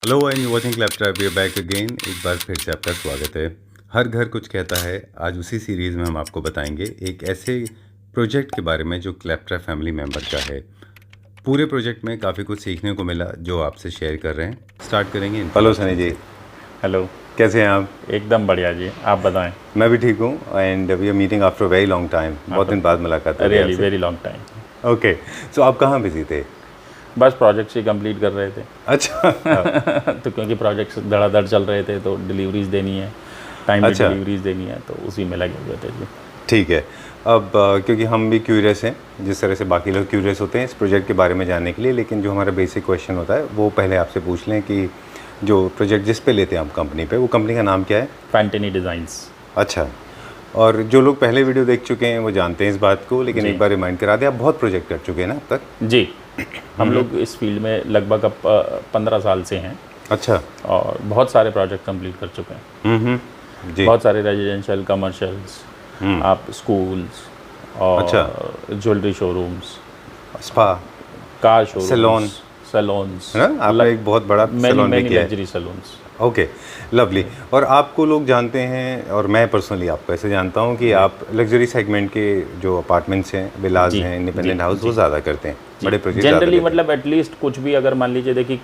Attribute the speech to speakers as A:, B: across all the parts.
A: Hello and you watching Claptrap, we are back again. एक बार फिर से आपका स्वागत है। हर घर कुछ कहता है। आज उसी सीरीज़ में हम आपको बताएंगे एक ऐसे प्रोजेक्ट के बारे में जो क्लैपट्रैप फैमिली मेम्बर का है। पूरे प्रोजेक्ट में काफ़ी कुछ सीखने को मिला जो आपसे शेयर कर रहे हैं। स्टार्ट करेंगे। हेलो सनी जी।
B: हेलो।
A: कैसे हैं आप?
B: एकदम बढ़िया जी, आप बताएं।
A: मैं भी ठीक हूँ and we are meeting after very long time. बहुत दिन बाद मुलाकात हो
B: really very long time.
A: Okay, so आप कहाँ बिजी थे?
B: बस प्रोजेक्ट्स ही कंप्लीट कर रहे थे।
A: अच्छा।
B: तो क्योंकि प्रोजेक्ट्स धड़ाधड़ चल रहे थे तो डिलीवरीज देनी है, टाइम पे डिलीवरीज देनी है, तो उसी में लगे हुए थे जी।
A: ठीक है। अब क्योंकि हम भी क्यूरियस हैं जिस तरह से बाकी लोग क्यूरियस होते हैं इस प्रोजेक्ट के बारे में जानने के लिए, लेकिन जो हमारा बेसिक क्वेश्चन होता है वो पहले आपसे पूछ लें कि जो प्रोजेक्ट जिस पे लेते हैं हम कंपनी पे, वो कंपनी का नाम क्या है?
B: फैंटेनी डिज़ाइंस।
A: अच्छा। और जो लोग पहले वीडियो देख चुके हैं वो जानते हैं इस बात को, लेकिन एक बार रिमाइंड करा दें, आप बहुत प्रोजेक्ट कर चुके हैं ना अब तक?
B: जी, हम लोग इस फील्ड में लगभग अब 15 साल से हैं।
A: अच्छा।
B: और बहुत सारे प्रोजेक्ट कंप्लीट कर चुके हैं।
A: जी।
B: बहुत सारे रेजिडेंशियल, कमर्शियल्स, आप स्कूल्स और jewellery showrooms,
A: spa,
B: car showroom,
A: saloons है ना? आपने एक बहुत बड़ा सैलून भी किया है।
B: Luxury saloons.
A: Okay, lovely. और आपको लोग जानते हैं और मैं पर्सनली आपको ऐसे जानता हूँ कि आप लग्जरी सेगमेंट के जो अपार्टमेंट्स हैं, विलाज हैं, इंडिपेंडेंट हाउस, वो ज़्यादा करते हैं, बड़े प्रोजेक्ट
B: जनरली। मतलब एटलीस्ट कुछ भी अगर मान लीजिए, देखिए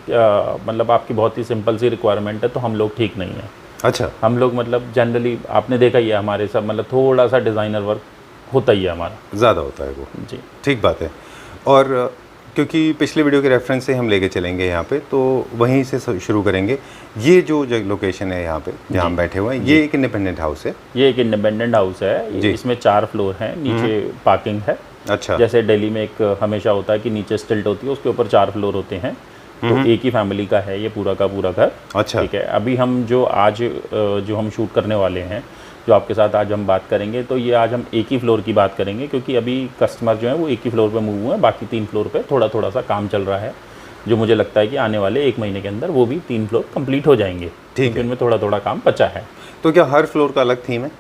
B: मतलब आपकी बहुत ही सिंपल सी रिक्वायरमेंट है तो हम लोग ठीक नहीं है।
A: अच्छा।
B: हम लोग मतलब जनरली आपने देखा ही है हमारे सब, मतलब थोड़ा सा डिज़ाइनर वर्क होता ही है हमारा,
A: ज़्यादा होता है वो।
B: जी,
A: ठीक बात है। और क्योंकि पिछले वीडियो के रेफरेंस से हम लेके चलेंगे यहाँ पे, तो वहीं से शुरू करेंगे। ये जो लोकेशन है यहाँ पे जहाँ हम बैठे हुए हैं, ये एक इंडिपेंडेंट हाउस है?
B: ये एक इंडिपेंडेंट हाउस है। इसमें 4 फ्लोर हैं, नीचे पार्किंग है।
A: अच्छा।
B: जैसे दिल्ली में एक हमेशा होता है कि नीचे स्टिल्ट होती है, उसके ऊपर 4 फ्लोर होते हैं, तो एक ही फैमिली का है ये पूरा का पूरा घर।
A: अच्छा।
B: ठीक है। अभी हम जो आज जो हम शूट करने वाले हैं, जो आपके साथ आज हम बात करेंगे, तो ये आज हम एक ही फ्लोर की बात करेंगे, क्योंकि अभी कस्टमर जो है वो एक ही फ्लोर पे मूव हुए हैं। बाकी 3 फ्लोर पे थोड़ा थोड़ा सा काम चल रहा है, जो मुझे लगता है कि आने वाले 1 महीने के अंदर वो भी 3 फ्लोर कंप्लीट हो जाएंगे।
A: ठीक है।
B: इनमें थोड़ा थोड़ा काम बचा है।
A: तो क्या हर फ्लोर का अलग थीम है?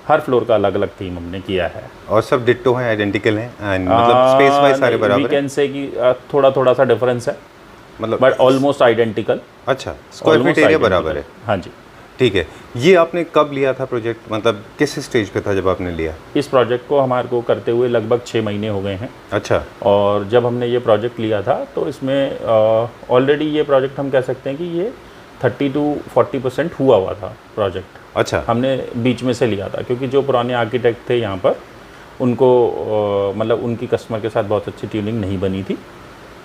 B: हर फ्लोर का अलग अलग थीम हमने किया है।
A: और सब डिट्टो हैं, आइडेंटिकल हैं, मतलब स्पेस वाइज सारे बराबर हैं?
B: वी कैन से कि थोड़ा थोड़ा सा डिफरेंस है,
A: मतलब
B: बट ऑलमोस्ट आइडेंटिकल।
A: अच्छा, स्क्वायर फीट एरिया बराबर है?
B: हाँ जी।
A: ठीक है। ये आपने कब लिया था प्रोजेक्ट, मतलब किस स्टेज पे था जब आपने लिया?
B: इस प्रोजेक्ट को हमारे को करते हुए लगभग 6 महीने हो गए हैं।
A: अच्छा।
B: और जब हमने ये प्रोजेक्ट लिया था तो इसमें ऑलरेडी ये प्रोजेक्ट हम कह सकते हैं कि ये 30 to 40% हुआ था प्रोजेक्ट।
A: अच्छा।
B: हमने बीच में से लिया था क्योंकि जो पुराने आर्किटेक्ट थे यहाँ पर, उनको मतलब उनकी कस्टमर के साथ बहुत अच्छी ट्यूनिंग नहीं बनी थी।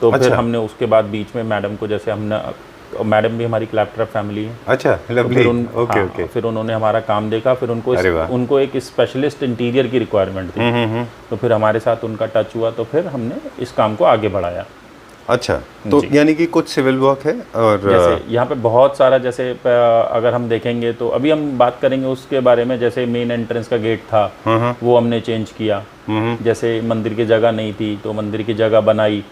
B: तो फिर हमने उसके बाद बीच में मैडम को, जैसे हमने, मैडम भी हमारी क्लैपट्रैप फैमिली है।
A: अच्छा, लवली।
B: तो ओके। फिर उन्होंने हमारा काम देखा, फिर उनको एक स्पेशलिस्ट इंटीरियर की रिक्वायरमेंट थी। तो फिर हमारे साथ उनका टच हुआ, तो फिर हमने इस काम को आगे बढ़ाया।
A: अच्छा, तो यानी कि कुछ सिविल वर्क है और
B: जैसे यहाँ पे बहुत सारा, जैसे अगर हम देखेंगे तो अभी हम बात करेंगे उसके बारे में। जैसे मेन एंट्रेंस का गेट था, वो हमने चेंज किया। जैसे मंदिर की जगह नहीं थी तो मंदिर की जगह बनाई।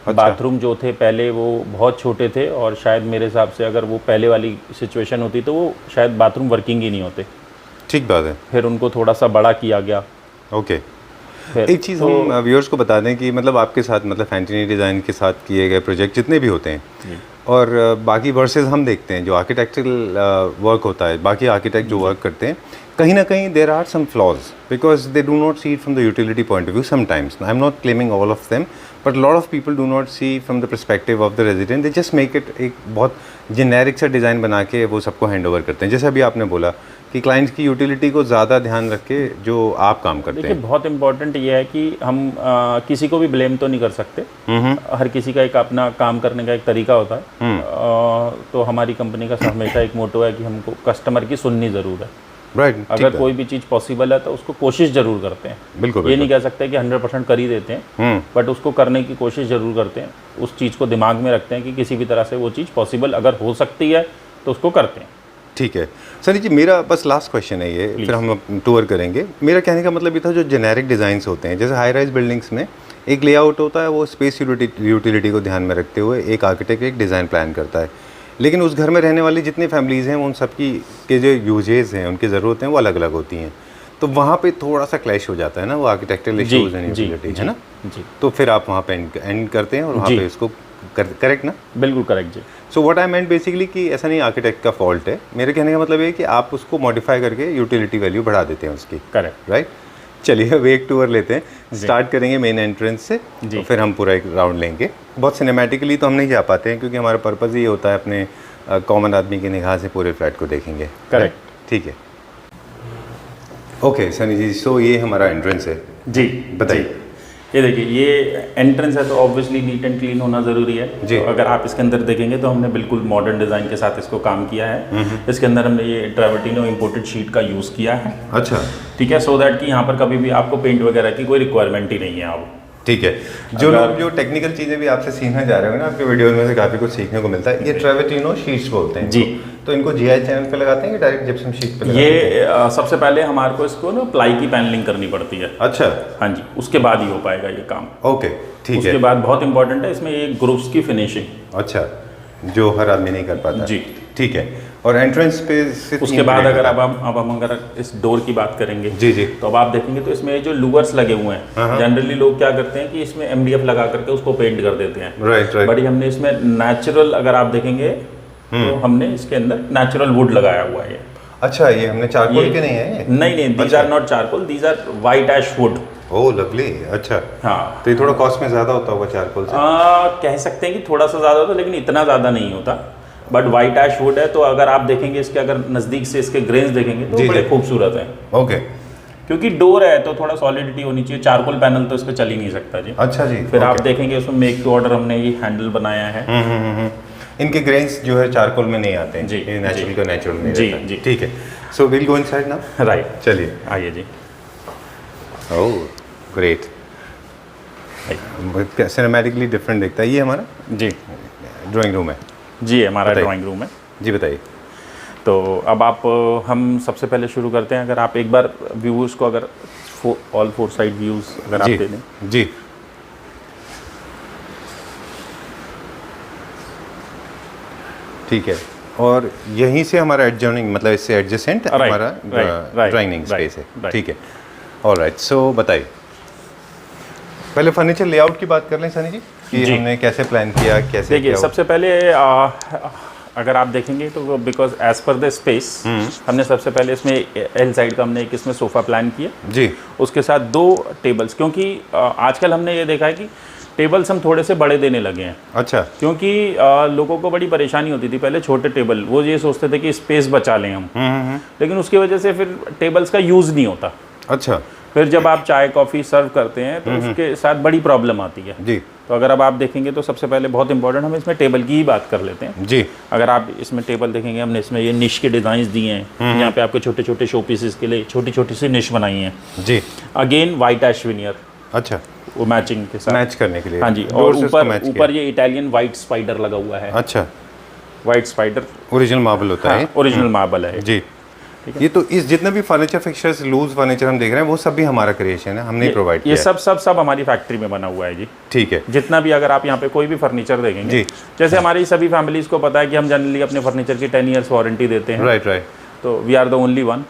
B: अच्छा। बाथरूम जो थे पहले वो बहुत छोटे थे, और शायद मेरे हिसाब से अगर वो पहले वाली सिचुएशन होती तो वो शायद बाथरूम वर्किंग ही नहीं होते।
A: ठीक बात है।
B: फिर उनको थोड़ा सा बड़ा किया गया।
A: ओके। एक चीज़ हम व्यूअर्स को बता दें कि मतलब आपके साथ, मतलब फैंटेनी डिज़ाइन के साथ किए गए प्रोजेक्ट जितने भी होते हैं, और बाकी वर्सेस हम देखते हैं जो आर्किटेक्चरल वर्क होता है, बाकी आर्किटेक्ट जो वर्क करते हैं, कहीं ना कहीं there are some flaws because they do not see it from the utility point of view sometimes. I am not claiming all of them, but lot of people do not see from the perspective of the resident. They just make it एक बहुत generic सा design बना के वो सबको hand over करते हैं। जैसे अभी आपने बोला कि क्लाइंट्स की यूटिलिटी को ज़्यादा ध्यान रख के जो आप काम करते हैं।
B: देखिए, बहुत इंपॉर्टेंट ये है कि हम किसी को भी ब्लेम तो नहीं कर सकते। हर किसी का एक अपना काम करने का एक तरीका होता है। तो हमारी कंपनी का हमेशा एक मोटो है कि हमको कस्टमर की सुननी ज़रूर है।
A: राइट।
B: अगर कोई भी चीज़ पॉसिबल है तो उसको कोशिश ज़रूर करते हैं।
A: बिल्कुल।
B: ये नहीं कह सकते कि 100% कर ही देते हैं, बट उसको करने की कोशिश ज़रूर करते हैं। उस चीज़ को दिमाग में रखते हैं कि किसी भी तरह से वो चीज़ पॉसिबल अगर हो सकती है तो उसको करते हैं।
A: ठीक है सर जी, मेरा बस लास्ट क्वेश्चन है ये, फिर हम टूर करेंगे। मेरा कहने का मतलब ये था, जो जेनेरिक डिज़ाइंस होते हैं, जैसे हाई राइज बिल्डिंग्स में एक लेआउट होता है, वो स्पेस यूटिलिटी को ध्यान में रखते हुए एक आर्किटेक्ट एक डिज़ाइन प्लान करता है, लेकिन उस घर में रहने वाली जितनी फैमिलीज़ हैं उन सबकी के जो यूजेज़ हैं, उनकी ज़रूरतें हैं, वो अलग अलग होती हैं। तो वहाँ पे थोड़ा सा क्लैश हो जाता है ना, वो आर्किटेक्चरल इश्यूज़ एंड यूटिलिटीज़, है ना?
B: जी।
A: तो फिर आप वहाँ पे एंड करते हैं और वहाँ पे उसको करेक्ट ना?
B: बिल्कुल करेक्ट जी।
A: So what I meant basically कि ऐसा नहीं आर्किटेक्ट का फॉल्ट है, मेरे कहने का मतलब ये है कि आप उसको मॉडिफाई करके यूटिलिटी वैल्यू बढ़ा देते हैं उसकी।
B: करेक्ट।
A: राइट, चलिए अब एक टूर लेते हैं, स्टार्ट करेंगे मेन एंट्रेंस से तो फिर हम पूरा एक राउंड लेंगे। बहुत सिनेमैटिकली तो हम नहीं जा पाते हैं क्योंकि हमारा पर्पज़ ये होता है अपने कॉमन आदमी की निगाह से पूरे फ्लैट को देखेंगे।
B: करेक्ट,
A: ठीक है। ओके सनी जी, सो ये हमारा एंट्रेंस है
B: जी,
A: बताइए।
B: ये देखिए, ये एंट्रेंस है तो ऑब्वियसली नीट एंड क्लीन होना ज़रूरी है जी। तो अगर आप इसके अंदर देखेंगे तो हमने बिल्कुल मॉडर्न डिज़ाइन के साथ इसको काम किया है। इसके अंदर हमने ये ट्रेवर्टिनो इंपोर्टेड शीट का यूज़ किया है।
A: अच्छा,
B: ठीक है, सो दैट कि यहाँ पर कभी भी आपको पेंट वगैरह की कोई रिक्वायरमेंट ही नहीं है। अब
A: ठीक है, जो लोग जो टेक्निकल चीज़ें भी आपसे सीखना चाह रहे हो ना, आपके वीडियो में से काफ़ी कुछ सीखने को मिलता है। ये ट्रेवर्टिनो शीट्स बोलते हैं
B: जी।
A: तो इनको जीआई चैनल पे लगाते हैं कि डायरेक्ट जिप्सम शीट पे लगाते हैं?
B: ये सबसे पहले हमारे को इसको ना प्लाई की पैनलिंग करनी पड़ती है।
A: अच्छा,
B: हाँ जी, उसके बाद ही हो पाएगा ये काम।
A: ओके ठीक है।
B: उसके बाद बहुत इंपॉर्टेंट है इसमें ये ग्रुप्स की फिनिशिंग।
A: अच्छा, जो हर आदमी नहीं कर पाता
B: जी,
A: ठीक है। और एंट्रेंस पे से
B: उसके बाद अगर अब हम अगर इस डोर की बात करेंगे
A: जी जी,
B: तो अब आप देखेंगे तो इसमें जो लूवर्स लगे हुए हैं, जनरली लोग क्या करते हैं कि इसमें एमडीएफ लगा करके उसको पेंट कर देते हैं।
A: Right right.
B: बट हमने इसमें नेचुरल, अगर आप देखेंगे तो हमने इसके अंदर नेचुरल वुड लगाया हुआ है।
A: अच्छा, ये हमने चारकोल के नहीं है?
B: नहीं, these are not charcoal, these are white ash wood.
A: Oh lovely, अच्छा।
B: हाँ,
A: तो ये थोड़ा कॉस्ट में ज़्यादा होता होगा चारकोल से?
B: कह सकते हैं कि थोड़ा सा ज़्यादा होता है लेकिन इतना ज़्यादा नहीं होता। बट व्हाइट ऐश वुड है तो अगर आप देखेंगे इसके, अगर नज़दीक से इसके ग्रेन्स देखेंगे तो बड़े खूबसूरत हैं।
A: ओके,
B: क्योंकि डोर है तो थोड़ा सॉलिडिटी होनी चाहिए। चारकोल पैनल तो इस पर चल ही नहीं सकता जी।
A: अच्छा जी।
B: फिर आप देखेंगे उसमें मेक टू ऑर्डर हमने ये हैंडल बनाया है।
A: इनके ग्रेन्स जो है चारकोल में नहीं आते हैं
B: जी,
A: ये नेचुरल का नेचुरल में
B: जी,
A: रहता है।
B: जी।
A: ठीक है, so will go inside now.
B: Right,
A: चलिए
B: आइए जी।
A: ओह ग्रेट, सिनेमैटिकली डिफरेंट दिखता है। ये हमारा
B: जी
A: ड्राइंग रूम है
B: जी, हमारा ड्राइंग रूम है
A: जी, बताइए।
B: तो अब हम सबसे पहले शुरू करते हैं। अगर आप एक बार व्यूज़ को अगर ऑल फोर साइड व्यूज़ अगर आप दे दें
A: जी। ठीक है, और यहीं से हमारा एडजॉइनिंग मतलब इससे एडजेसेंट हमारा ड्राइंग स्पेस है। ठीक है, ऑलराइट। सो बताइए, पहले फर्नीचर लेआउट की बात कर लें सनी जी कि हमने कैसे प्लान किया, कैसे
B: देखिए सबसे पहले अगर आप देखेंगे तो because as per the space हमने सबसे पहले इसमें एल साइड का हमने एक इसमें सोफ़ा प्लान किया जी। उसके साथ 2 टेबल्स, क्योंकि आजकल हमने ये देखा है कि टेबल्स हम थोड़े से बड़े देने लगे हैं। अच्छा, क्योंकि लोगों को बड़ी परेशानी होती थी पहले छोटे टेबल, वो ये सोचते थे कि स्पेस बचा लें हम, लेकिन उसकी वजह से फिर टेबल्स का यूज़ नहीं होता। अच्छा, फिर जब आप चाय कॉफ़ी सर्व करते हैं तो उसके साथ बड़ी प्रॉब्लम आती है जी। तो अगर अब आप देखेंगे तो सबसे पहले बहुत इंपॉर्टेंट हम इसमें टेबल की ही बात कर लेते हैं जी। अगर आप इसमें टेबल देखेंगे, हमने इसमें ये निश के डिज़ाइन दिए हैं, यहाँ पे आपके छोटे छोटे शो पीसेस के लिए छोटी छोटी सी निश बनाई है जी। अगेन वाइट ऐश विनियर, अच्छा, वो मैचिंग के साथ मैच करने के लिए। हाँ जी, और ऊपर ये इटालियन वाइट स्पाइडर लगा हुआ है। अच्छा, वाइट स्पाइडर ओरिजिनल मार्बल होता है, ओरिजिनल मार्बल है जी।
A: ये तो इस जितने भी फर्नीचर फिक्सचर्स लूज फर्नीचर हम देख रहे हैं वो सब भी हमारा क्रिएशन है, हमने प्रोवाइड किया।
B: ये सब हमारी फैक्ट्री में बना हुआ है जी। ठीक है, जितना भी अगर आप यहाँ पे कोई भी फर्नीचर देखेंगे जी, जैसे हमारी सभी फैमिलीज को पता है कि हम जनरली अपने फर्नीचर की 10 ईयर्स वारंटी देते हैं। Right right. तो we are the only one,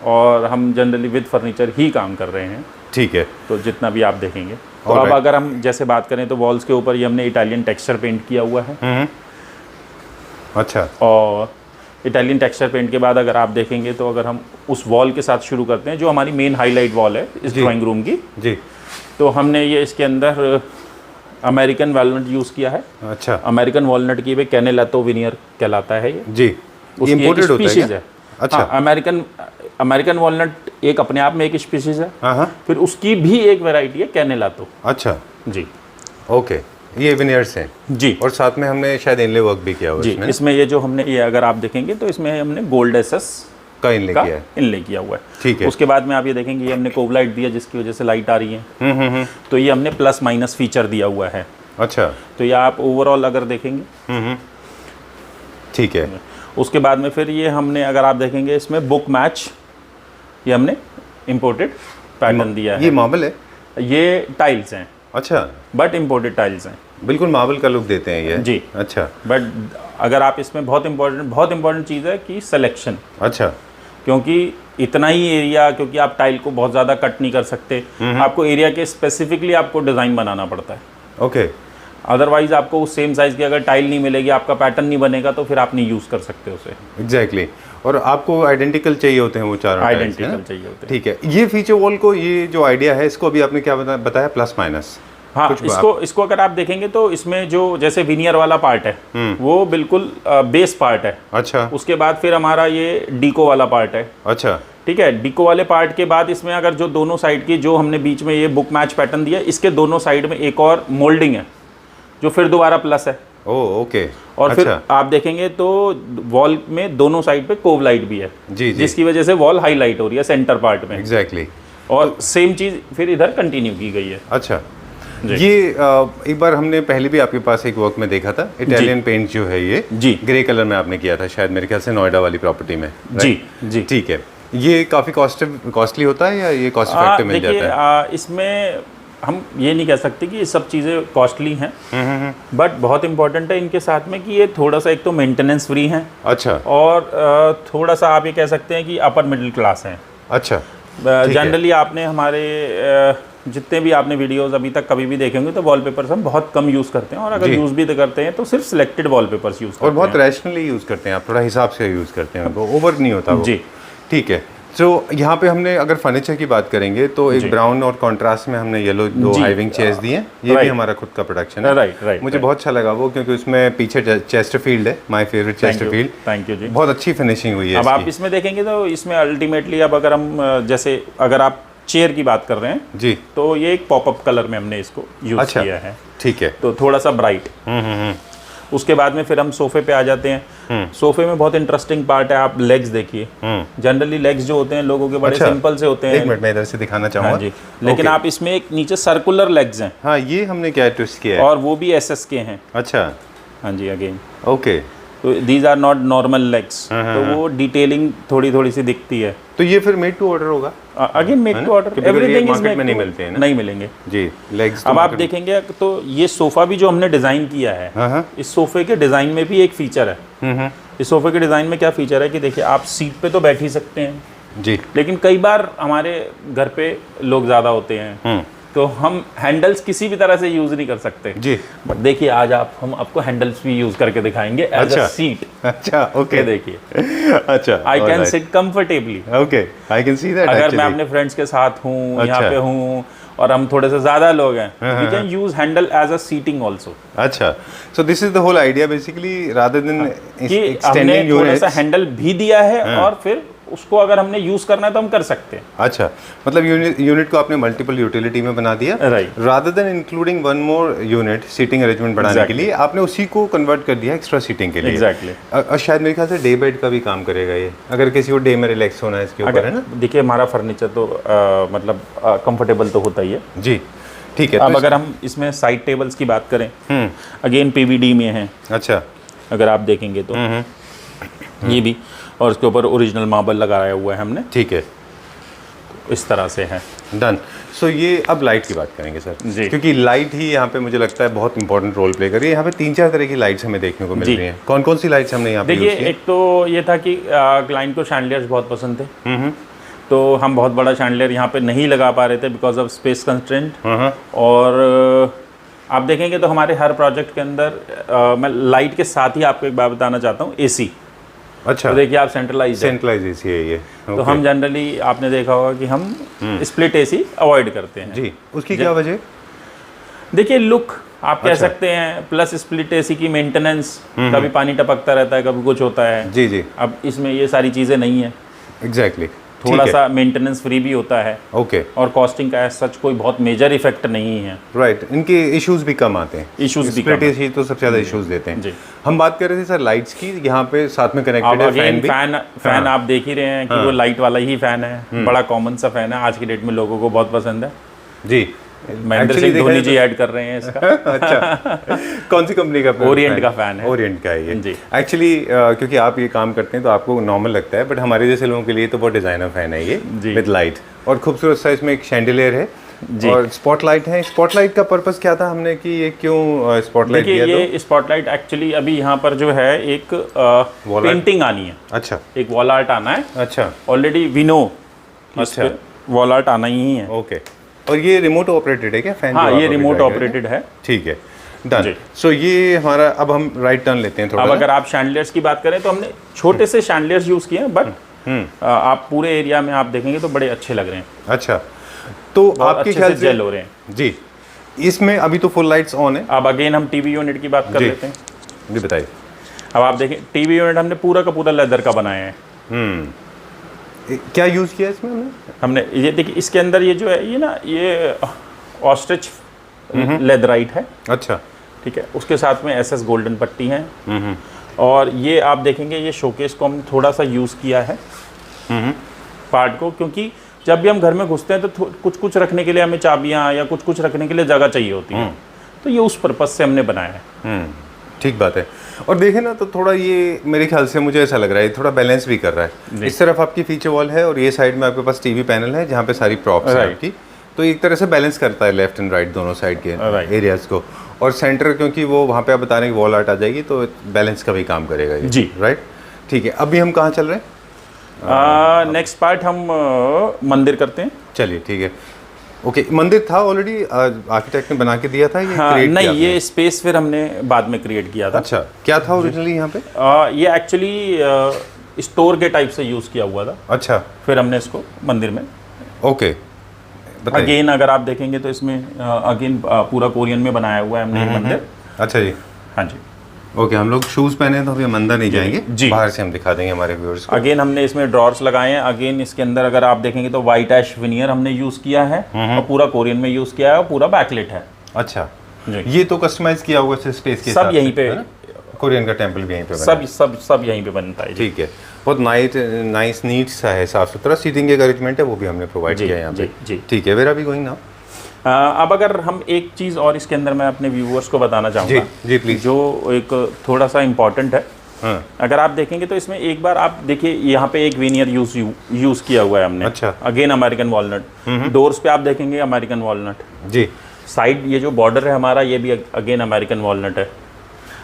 B: और हम जनरली विद फर्नीचर ही काम कर रहे हैं। ठीक है, तो जितना भी आप देखेंगे। तो अब अगर हम जैसे बात करें तो वॉल्स के ऊपर ये हमने इटालियन टेक्सचर पेंट किया हुआ है। अच्छा, और इटालियन टेक्सचर पेंट के बाद अगर आप देखेंगे तो अगर हम उस वॉल के साथ शुरू करते हैं जो हमारी मेन हाईलाइट वॉल है इस ड्राइंग रूम की जी, तो हमने ये इसके अंदर अमेरिकन वॉलनट यूज़ किया है। अच्छा, अमेरिकन वॉलनट की भी कैनेलातो विनियर कहलाता है ये जी। इंपोर्टेड होता है। अच्छा, अमेरिकन वॉलनट एक अपने आप में एक स्पीशीज है, फिर उसकी भी एक वैरायटी है कैनेलातो। अच्छा जी, ओके, ये विनियर्स हैं जी। और साथ में हमने शायद इनले वर्क भी किया हुआ है इसमें ये जो हमने ये अगर आप देखेंगे तो इसमें हमने गोल्ड एसएस का इनले किया हुआ है। ठीक है, उसके बाद में आप ये देखेंगे ये हमने कोवलाइट दिया जिसकी वजह से लाइट आ रही है। तो ये हमने प्लस माइनस फीचर दिया हुआ है। अच्छा, तो ये आप ओवरऑल अगर देखेंगे ठीक है। उसके बाद में फिर ये हमने अगर आप देखेंगे इसमें बुक मैच ये हमने इम्पोर्टेड पैटर्न दिया है। ये मार्बल है, ये टाइल्स हैं। अच्छा, बट इम्पोर्टेड टाइल्स हैं, बिल्कुल मार्बल का लुक देते हैं ये जी। अच्छा, बट अगर आप इसमें बहुत इंपॉर्टेंट चीज़ है कि सिलेक्शन। अच्छा, क्योंकि इतना ही एरिया, क्योंकि आप टाइल को बहुत ज़्यादा कट नहीं कर सकते, आपको एरिया के स्पेसिफिकली आपको डिज़ाइन बनाना पड़ता है। ओके, अदरवाइज आपको उस सेम साइज़ की अगर टाइल नहीं मिलेगी, आपका पैटर्न नहीं बनेगा, तो फिर आप नहीं यूज़ कर सकते उसे।
A: एग्जैक्टली और आपको आइडेंटिकल चाहिए होते हैं वो चारों
B: आइडेंटिकल चाहिए होते हैं।
A: ठीक है, ये फीचर वॉल को, ये जो आइडिया है इसको अभी आपने क्या बताया, प्लस माइनस?
B: हाँ, इसको अगर आप देखेंगे तो इसमें जो जैसे विनियर वाला पार्ट है वो बिल्कुल बेस पार्ट है।
A: अच्छा।
B: उसके बाद फिर हमारा ये डीको वाला पार्ट है।
A: अच्छा।
B: ठीक है, डीको वाले पार्ट के बाद इसमें अगर जो दोनों साइड की, जो हमने बीच में ये बुक मैच पैटर्न दिया, इसके दोनों साइड में एक और मोल्डिंग है जो फिर दोबारा प्लस है।
A: Oh okay.
B: और
A: अच्छा।
B: फिर आप देखेंगे तो वॉल में दोनों साइड पे कोव लाइट भी है,
A: जी,
B: जिसकी वजह से वॉल हाईलाइट हो रही है सेंटर पार्ट में।
A: एग्जैक्टली।
B: और सेम चीज़ फिर इधर कंटिन्यू की गई है।
A: अच्छा, ये एक बार हमने पहले भी आपके पास एक वर्क में देखा था, इटालियन पेंट जो है ये
B: जी
A: ग्रे कलर में आपने किया था, शायद मेरे ख्याल से नोएडा वाली प्रॉपर्टी में।
B: जी जी
A: ठीक है, ये काफ़ी कॉस्टली होता है या ये कॉस्ट इफेक्टिव मिल जाता है?
B: इसमें हम ये नहीं कह सकते कि ये सब चीज़ें कॉस्टली हैं, बट बहुत इंपॉर्टेंट है इनके साथ में कि ये थोड़ा सा एक तो मेंटेनेंस फ्री हैं।
A: अच्छा।
B: और थोड़ा सा आप ये कह सकते हैं कि अपर मिडिल क्लास हैं।
A: अच्छा।
B: जनरली आपने हमारे जितने भी आपने वीडियोस अभी तक कभी भी देखेंगे तो वॉलपेपर्स हम बहुत कम यूज़ करते हैं, और अगर यूज़ भी करते हैं तो सिर्फ सिलेक्टेड वॉलपेपर्स यूज़ करते हैं।
A: और बहुत रैशनली यूज़ करते हैं आप, थोड़ा हिसाब से यूज़ करते हैं, वो ओवर नहीं होता वो।
B: जी
A: ठीक है। तो यहाँ पे हमने अगर फर्नीचर की बात करेंगे तो एक ब्राउन और कॉन्ट्रास्ट में हमने येलो दो हाइविंग चेयर्स दिए हैं, ये भी हमारा खुद का प्रोडक्शन है।
B: राइट।
A: मुझे बहुत अच्छा लगा वो, क्योंकि उसमें पीछे चेस्टरफील्ड है, my favourite Chesterfield.
B: Thank you जी।
A: बहुत अच्छी फिनिशिंग हुई है।
B: अब आप इसमें देखेंगे तो इसमें अल्टीमेटली अब अगर हम जैसे अगर आप चेयर की बात कर रहे हैं
A: जी,
B: तो ये एक पॉपअप कलर में हमने इसको यूज़ किया है।
A: ठीक है।
B: तो थोड़ा सा ब्राइट। उसके बाद में फिर हम सोफे पे आ जाते हैं। सोफे में बहुत इंटरेस्टिंग पार्ट है, आप लेग्स देखिए। जनरली लेग्स जो होते हैं लोगों के बड़े सिंपल से होते हैं।
A: एक मिनट मैं इधर से दिखाना चाहूँगा।
B: हाँ जी, लेकिन आप इसमें एक नीचे सर्कुलर लेग्स हैं।
A: हाँ, ये हमने क्या ट्विस्ट किया है,
B: और वो भी एसएस के हैं।
A: अच्छा।
B: हाँ जी, अगेन
A: ओके।
B: तो these are not normal legs, तो वो डिटेलिंग थोड़ी सी दिखती है।
A: तो ये फिर मेड टू ऑर्डर होगा?
B: Again made to order, everything is made
A: में नहीं मिलते हैं ना?
B: नहीं मिलेंगे
A: जी, लेग्स।
B: अब आप देखेंगे तो ये सोफा भी जो हमने डिज़ाइन किया है, इस सोफे के डिज़ाइन में भी एक फीचर है। इस सोफे के डिज़ाइन में क्या फीचर है कि देखिए, आप सीट पे तो बैठ ही सकते हैं
A: जी,
B: लेकिन कई बार हमारे घर पे लोग ज़्यादा होते हैं, तो हम हैंडल्स किसी भी तरह से यूज़ नहीं कर सकते
A: जी।
B: बट देखिए, आज हम आपको हैंडल्स भी यूज़ करके दिखाएंगे एज अ सीट।
A: अच्छा, ओके।
B: देखिए,
A: अच्छा,
B: I can sit comfortably.
A: Okay, I can see that.
B: अगर मैं अपने फ्रेंड्स के साथ हूँ, यहाँ पे हूँ, और हम थोड़े से ज़्यादा लोग हैं, we can use handle as a seating also.
A: अच्छा, so this is the whole idea basically, rather than
B: कि हमने थोड़ा सा हैंडल भी दिया है, और फिर उसको अगर हमने यूज करना है तो हम कर सकते हैं।
A: अच्छा, मतलब यूनिट को आपने मल्टीपल यूटिलिटी में बना दिया,
B: right.
A: Rather than including one more unit seating arrangement बनाने के लिए आपने उसी को कन्वर्ट कर दिया एक्स्ट्रा सीटिंग के लिए।
B: एग्जैक्टली।
A: और शायद मेरे ख्याल से डे बेड का भी काम करेगा ये, अगर किसी को डे में रिलैक्स होना है इसके ऊपर, है ना?
B: देखिए, हमारा फर्नीचर तो मतलब कंफर्टेबल तो होता ही है जी।
A: ठीक है।
B: अब अगर हम इसमें साइड टेबल्स की बात करें, अगेन पीवीडी में है।
A: अच्छा,
B: अगर आप देखेंगे तो ये भी, और उसके ऊपर ओरिजिनल मार्बल लगाया हुआ है हमने।
A: ठीक है,
B: तो इस तरह से है।
A: डन। सो ये अब लाइट की बात करेंगे सर जी, क्योंकि लाइट ही यहाँ पे मुझे लगता है बहुत इंपॉर्टेंट रोल प्ले कर रही है। यहाँ पे 3-4 तरह की लाइट्स हमें देखने को मिल रही हैं। कौन कौन सी लाइट्स हमने यहाँ पे
B: देखिए, एक तो ये था कि क्लाइंट को शैंडलियर्स बहुत पसंद थे, तो हम बहुत बड़ा शैंडलियर यहाँ पे नहीं लगा पा रहे थे बिकॉज ऑफ स्पेस कंस्ट्रेंट। और आप देखेंगे तो हमारे हर प्रोजेक्ट के अंदर मैं लाइट के साथ ही आपको एक बात बताना चाहता हूँ, एसी।
A: अच्छा,
B: तो देखिए, आप सेंट्रलाइज
A: एसी है ये।
B: तो हम जनरली आपने देखा होगा कि हम स्प्लिट एसी अवॉइड करते हैं
A: जी। उसकी क्या वजह?
B: देखिए, लुक आप कह सकते हैं, प्लस स्प्लिट एसी की मेंटेनेंस, कभी पानी टपकता रहता है, कभी कुछ होता है।
A: जी जी।
B: अब इसमें ये सारी चीज़ें नहीं है।
A: एग्जैक्टली।
B: थोड़ा सा मेंटेनेंस फ्री भी होता है।
A: ओके।
B: और कॉस्टिंग का सच कोई बहुत मेजर इफेक्ट नहीं है।
A: राइट। इनके इश्यूज भी कम आते हैं।
B: इश्यूज भी
A: स्प्लिट एसी तो सबसे ज़्यादा इश्यूज देते हैं जी। हम बात कर रहे थे सर लाइट्स की, यहाँ पे साथ में कनेक्टेड है फैन भी।
B: फैन आप देख ही रहे हैं कि वो लाइट वाला ही फैन है, बड़ा कॉमन सा फैन है, आज की डेट में लोगों को बहुत पसंद है जी। महेंद्र सिंह धोनी जी ऐड कर रहे हैं इसका।
A: अच्छा, कौन सी कंपनी का?
B: ओरिएंट का फैन है।
A: ओरिएंट का है ये जी। एक्चुअली क्योंकि आप ये काम करते हैं तो आपको नॉर्मल लगता है, बट हमारे जैसे लोगों के लिए तो बहुत डिजाइनर फैन है ये, विद लाइट। और खूबसूरत सा इसमें एक शैंडिलियर है जी। और स्पॉटलाइट है। स्पॉटलाइट का पर्पस क्या था हमने कि ये क्यों स्पॉटलाइट दिया?
B: ये स्पॉटलाइट एक्चुअली अभी यहाँ पर जो है एक पेंटिंग आनी है।
A: अच्छा,
B: एक वॉल आर्ट आना है।
A: अच्छा,
B: ऑलरेडी वी नो।
A: अच्छा,
B: वॉल आर्ट आना ही है।
A: ओके। और ये रिमोट ऑपरेटेड है क्या फैन?
B: हाँ, ये रिमोट ऑपरेटेड है।
A: ठीक है। डन। सो ये हमारा, अब हम राइट टर्न लेते हैं थोड़ा।
B: अब अगर आप शैंडलियर्स की बात करें तो हमने छोटे से शैंडलियर्स यूज़ किए हैं, बट आप पूरे एरिया में आप देखेंगे तो बड़े अच्छे लग रहे हैं।
A: अच्छा, तो आपके ख्याल से
B: जेल हो रहे हैं
A: जी। इसमें अभी तो फुल लाइट्स ऑन है।
B: अब अगेन हम टीवी यूनिट की बात कर लेते हैं।
A: जी बताइए।
B: अब आप देखें टीवी यूनिट हमने पूरा का पूरा लेदर का बनाया है।
A: क्या यूज़ किया इसमें
B: हमने ये देखिए, इसके अंदर ये जो है, ये ना, ये ऑस्ट्रिच लेदराइट है।
A: अच्छा,
B: ठीक है। उसके साथ में एसएस गोल्डन पट्टी है, और ये आप देखेंगे ये शोकेस को हमने थोड़ा सा यूज़ किया है पार्ट को, क्योंकि जब भी हम घर में घुसते हैं तो कुछ कुछ रखने के लिए हमें चाबियाँ या कुछ कुछ रखने के लिए जगह चाहिए होती है, तो ये उस पर्पज़ से हमने बनाया है।
A: ठीक बात है। और देखें ना तो थोड़ा ये मेरे ख्याल से मुझे ऐसा लग रहा है थोड़ा बैलेंस भी कर रहा है। इस तरफ आपकी फीचर वॉल है और ये साइड में आपके पास टीवी पैनल है जहाँ पे सारी प्रॉप्स है आपकी, तो एक तरह से बैलेंस करता है लेफ्ट एंड राइट दोनों साइड के एरियाज को। और सेंटर, क्योंकि वो वहाँ पे आप बता रहे हैं कि वॉल आर्ट आ जाएगी तो बैलेंस का भी काम करेगा ये।
B: जी
A: राइट, ठीक है। अभी हम कहाँ चल रहे हैं?
B: नेक्स्ट पार्ट हम मंदिर करते हैं।
A: चलिए ठीक है। ओके, मंदिर था ऑलरेडी, आर्किटेक्ट ने बना के दिया था ये?
B: हाँ, नहीं, ये स्पेस फिर हमने बाद में क्रिएट किया था।
A: अच्छा, क्या था ओरिजिनली यहाँ पे?
B: ये एक्चुअली स्टोर के टाइप से यूज़ किया हुआ था।
A: अच्छा,
B: फिर हमने इसको मंदिर में।
A: ओके,
B: अगेन अगर आप देखेंगे तो इसमें अगेन पूरा कोरियन में बनाया हुआ है हमने ये मंदिर।
A: अच्छा जी,
B: हाँ जी।
A: ओके, हम लोग शूज़ पहने तो अभी हम अंदर नहीं जाएंगे
B: जी,
A: बाहर से हम दिखा देंगे हमारे व्यूअर्स को।
B: अगेन हमने इसमें ड्रॉर्स लगाए हैं। अगेन इसके अंदर अगर आप देखेंगे तो वाइट ऐश विनियर हमने यूज़ किया है और पूरा कोरियन में यूज़ किया है और पूरा बैकलेट है।
A: अच्छा, ये तो कस्टमाइज किया हुआ है स्पेस के
B: सब यहीं पे,
A: कोरियन का टेम्पल भी यहीं पे
B: सब यहीं पे बनता है।
A: ठीक है, बहुत नाइस नीट सा है, साफ सुथरा। सीटिंग के अरेंजमेंट है वो भी हमने प्रोवाइड किया है यहाँ पे। ठीक है, where are we going now?
B: अब अगर हम एक चीज़ और इसके अंदर मैं अपने व्यूअर्स को बताना चाहूँगा
A: जी प्लीज,
B: जो एक थोड़ा सा इम्पॉर्टेंट है। अगर आप देखेंगे तो इसमें एक बार आप देखिए, यहाँ पे एक विनियर यूज़ किया हुआ है हमने।
A: अच्छा,
B: अगेन अमेरिकन वॉलनट। डोर्स पे आप देखेंगे अमेरिकन वॉलनट जी। साइड ये जो बॉर्डर है हमारा, ये भी अगेन अमेरिकन वॉलनट है।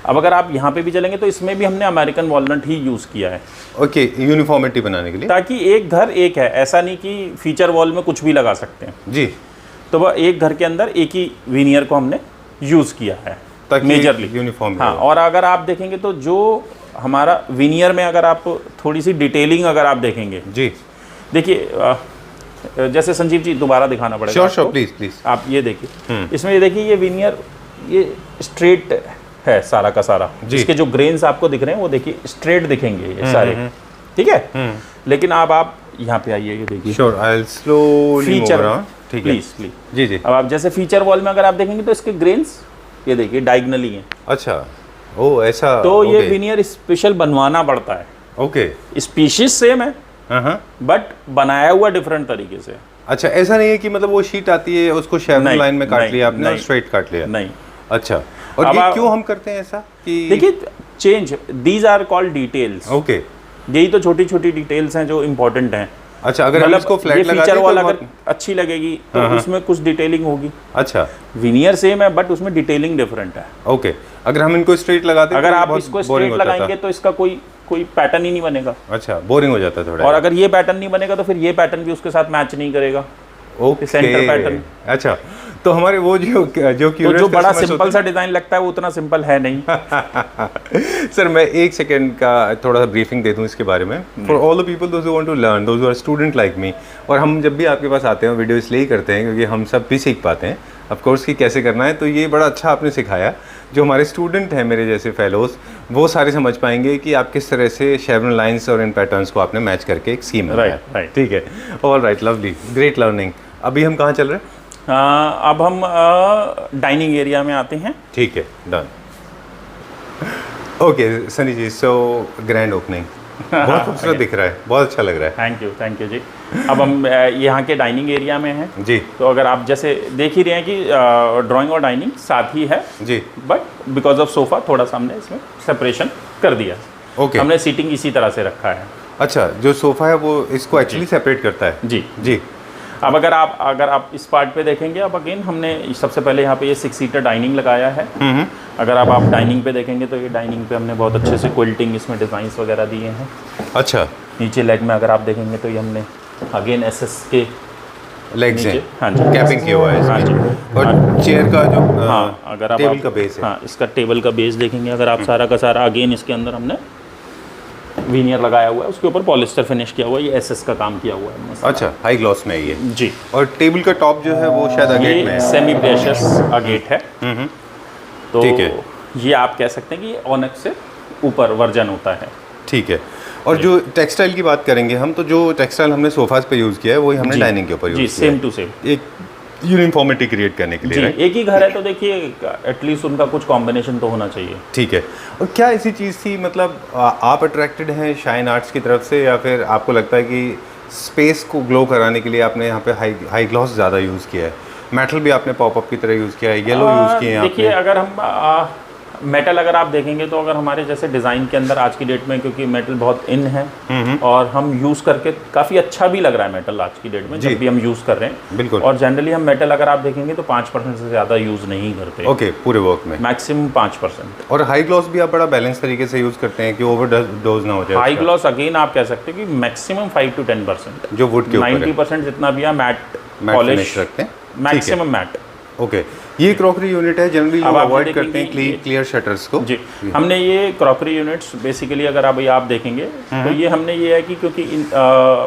B: अब अगर आप यहाँ पे भी चलेंगे तो इसमें भी हमने अमेरिकन वॉलनट ही यूज़ किया है।
A: ओके, यूनिफॉर्मिटी बनाने के लिए,
B: ताकि एक घर एक है, ऐसा नहीं कि फीचर वॉल में कुछ भी लगा सकते हैं
A: जी।
B: तो वह एक घर के अंदर एक ही विनियर को हमने यूज़ किया है मेजरली,
A: यूनिफॉर्म।
B: हाँ, और अगर आप देखेंगे तो जो हमारा विनियर में अगर आप थोड़ी सी डिटेलिंग अगर आप देखेंगे
A: जी,
B: देखिए जैसे संजीव जी दोबारा दिखाना पड़ेगा।
A: श्योर प्लीज
B: आप ये देखिए, इसमें ये देखिए, ये विनियर ये स्ट्रेट है सारा का सारा। इसके जो ग्रेन्स आपको दिख रहे हैं वो देखिए स्ट्रेट दिखेंगे ये सारे, ठीक है। लेकिन आप यहाँ पे आइए, ये देखिए,
A: sure, I will slowly move around. ठीक है,
B: प्लीज
A: जी जी।
B: अब आप जैसे फीचर वॉल में अगर आप देखेंगे तो इसके ग्रेन्स ये देखिए डायगनली हैं।
A: अच्छा, ओ ऐसा।
B: तो ये विनियर स्पेशल बनवाना पड़ता है।
A: ओके,
B: स्पीशीज सेम है बट बनाया हुआ डिफरेंट तरीके से।
A: अच्छा, ऐसा नहीं है कि मतलब वो शीट आती है उसको शेवरन लाइन में काट लिया आपने और स्ट्रेट काट लिया?
B: नहीं।
A: अच्छा, और ये क्यों हम करते हैं ऐसा कि
B: देखिए change, these are called details.
A: Okay,
B: यही तो छोटी छोटी डिटेल्स हैं जो इम्पोर्टेंट हैं।
A: अच्छा, अगर हम इसको फ्लैट लगा
B: फीचर वॉल अगर अच्छी लगेगी तो उसमें कुछ डिटेलिंग होगी।
A: अच्छा,
B: विनियर सेम है बट उसमें डिटेलिंग डिफरेंट है।
A: ओके, अगर हम इनको स्ट्रेट लगाते
B: अगर आप इसको स्ट्रेट लगाएंगे तो इसका कोई पैटर्न ही नहीं बनेगा।
A: अच्छा, बोरिंग हो जाता है थोड़ा।
B: और अगर ये पैटर्न नहीं बनेगा तो फिर ये पैटर्न भी उसके साथ मैच नहीं करेगा।
A: Okay,
B: centre pattern.
A: अच्छा, तो हमारे वो
B: जो बड़ा सिंपल सा डिजाइन लगता है वो उतना सिंपल है नहीं।
A: सर मैं एक सेकेंड का थोड़ा सा ब्रीफिंग दे दूं इसके बारे में, for all the people those who want to learn, those who are student like me. और हम जब भी आपके पास आते हैं वीडियो इसलिए ही करते हैं क्योंकि हम सब भी सीख पाते हैं ऑफ कोर्स कि कैसे करना है। तो ये बड़ा अच्छा आपने सिखाया, जो हमारे स्टूडेंट हैं मेरे जैसे फेलोज वो सारे समझ पाएंगे कि आप किस तरह से शेवरन लाइंस और इन पैटर्न्स को आपने मैच करके एक स्कीम बनाया।
B: राइट,
A: ठीक है, all right, lovely, great learning. अभी हम कहाँ चल रहे हैं?
B: अब हम डाइनिंग एरिया में आते हैं। ठीक है,
A: डन। ओके सनी जी, सो ग्रैंड ओपनिंग, बहुत खूबसूरत दिख रहा है, बहुत अच्छा लग रहा है।
B: थैंक यू जी। अब हम यहाँ के डाइनिंग एरिया में हैं जी। तो अगर आप जैसे देख ही रहे हैं कि ड्राइंग और डाइनिंग साथ ही है जी, बट बिकॉज ऑफ सोफा थोड़ा सा हमने इसमें सेपरेशन कर दिया। ओके, हमने सीटिंग इसी तरह से रखा है।
A: अच्छा, जो सोफा है वो इसको एक्चुअली सेपरेट करता है? जी जी।
B: अब अगर आप इस पार्ट पे देखेंगे, अब अगेन हमने सबसे पहले यहाँ पे ये 6 सीटर डाइनिंग लगाया है। अगर आप डाइनिंग पे देखेंगे तो ये डाइनिंग पे हमने बहुत अच्छे से क्विल्टिंग इसमें डिज़ाइंस वगैरह दिए हैं।
A: अच्छा,
B: नीचे लेग में अगर आप देखेंगे तो ये हमने अगेन एसएस के
A: लेग्स हैं,
B: हाँ जी,
A: कैपिंग किया हुआ है
B: हाँ जी।
A: और चेयर का जो
B: हाँ, अगर आप
A: टेबल का बेस है,
B: हाँ, इसका टेबल का बेस देखेंगे अगर आप सारा का सारा, अगेन इसके अंदर हमने वीनियर लगाया हुआ है, उसके ऊपर पॉलिस्टर फिनिश किया हुआ है, ये एसएस का काम किया हुआ है।
A: अच्छा, हाई ग्लॉस में है ये
B: जी।
A: और टेबल का टॉप जो है वो शायद अगेट में
B: ये
A: है।
B: सेमी प्रेशियस अगेट है। तो
A: ठीक है।
B: ये आप कह सकते हैं कि ये ऑनक्स से ऊपर वर्जन होता है।
A: ठीक है। और जो टेक्सटाइल की बात करेंगे हम, तो जो टेक्सटाइल हमने सोफाज पे यूज़ किया है वही हमने डाइनिंग के ऊपर यूज़
B: जी,
A: किया है,
B: सेम टू सेम,
A: एक यूनिफॉर्मिटी क्रिएट करने के लिए,
B: जी।
A: राइट?
B: एक ही घर है तो देखिए एटलीस्ट उनका कुछ कॉम्बिनेशन तो होना चाहिए।
A: ठीक है। और क्या ऐसी चीज़ थी, मतलब आप अट्रैक्टेड हैं शाइन आर्ट्स की तरफ से, या फिर आपको लगता है कि स्पेस को ग्लो कराने के लिए आपने यहाँ पे हाई ग्लॉस ज़्यादा यूज़ किया है? मेटल भी आपने पॉपअप की तरह यूज़ किया है, येलो यूज़ किए हैं
B: देखिए,
A: आपने?
B: अगर हम मेटल अगर आप देखेंगे तो अगर हमारे जैसे डिज़ाइन के अंदर आज की डेट में, क्योंकि मेटल बहुत इन है और हम यूज़ करके काफ़ी अच्छा भी लग रहा है मेटल आज की डेट में जब भी हम यूज़ कर रहे हैं।
A: बिल्कुल।
B: और जनरली हम मेटल अगर आप देखेंगे तो 5% से ज़्यादा यूज़ नहीं करते।
A: ओके, पूरे वर्क में
B: मैक्सिमम 5%।
A: और हाई ग्लॉस भी आप बड़ा बैलेंस तरीके से यूज़ करते हैं कि ओवर डोज ना हो जाए?
B: हाई ग्लॉस अगेन आप कह सकते हैं कि मैक्सिमम 5 to 10%,
A: जो वुड के ऊपर है,
B: 90% जितना भी है मैट
A: मैट
B: पॉलिश
A: फिनिश रखते हैं,
B: मैक्सिमम मैट।
A: ओके। ये क्रॉकरी यूनिट है, जनरली
B: अब
A: लोग
B: आप
A: अवॉइड करते हैं
B: देखेंगे
A: क्लियर शटर्स को।
B: जी, हमने ये क्रॉकरी यूनिट्स बेसिकली अगर आप देखेंगे तो ये हमने ये है कि क्योंकि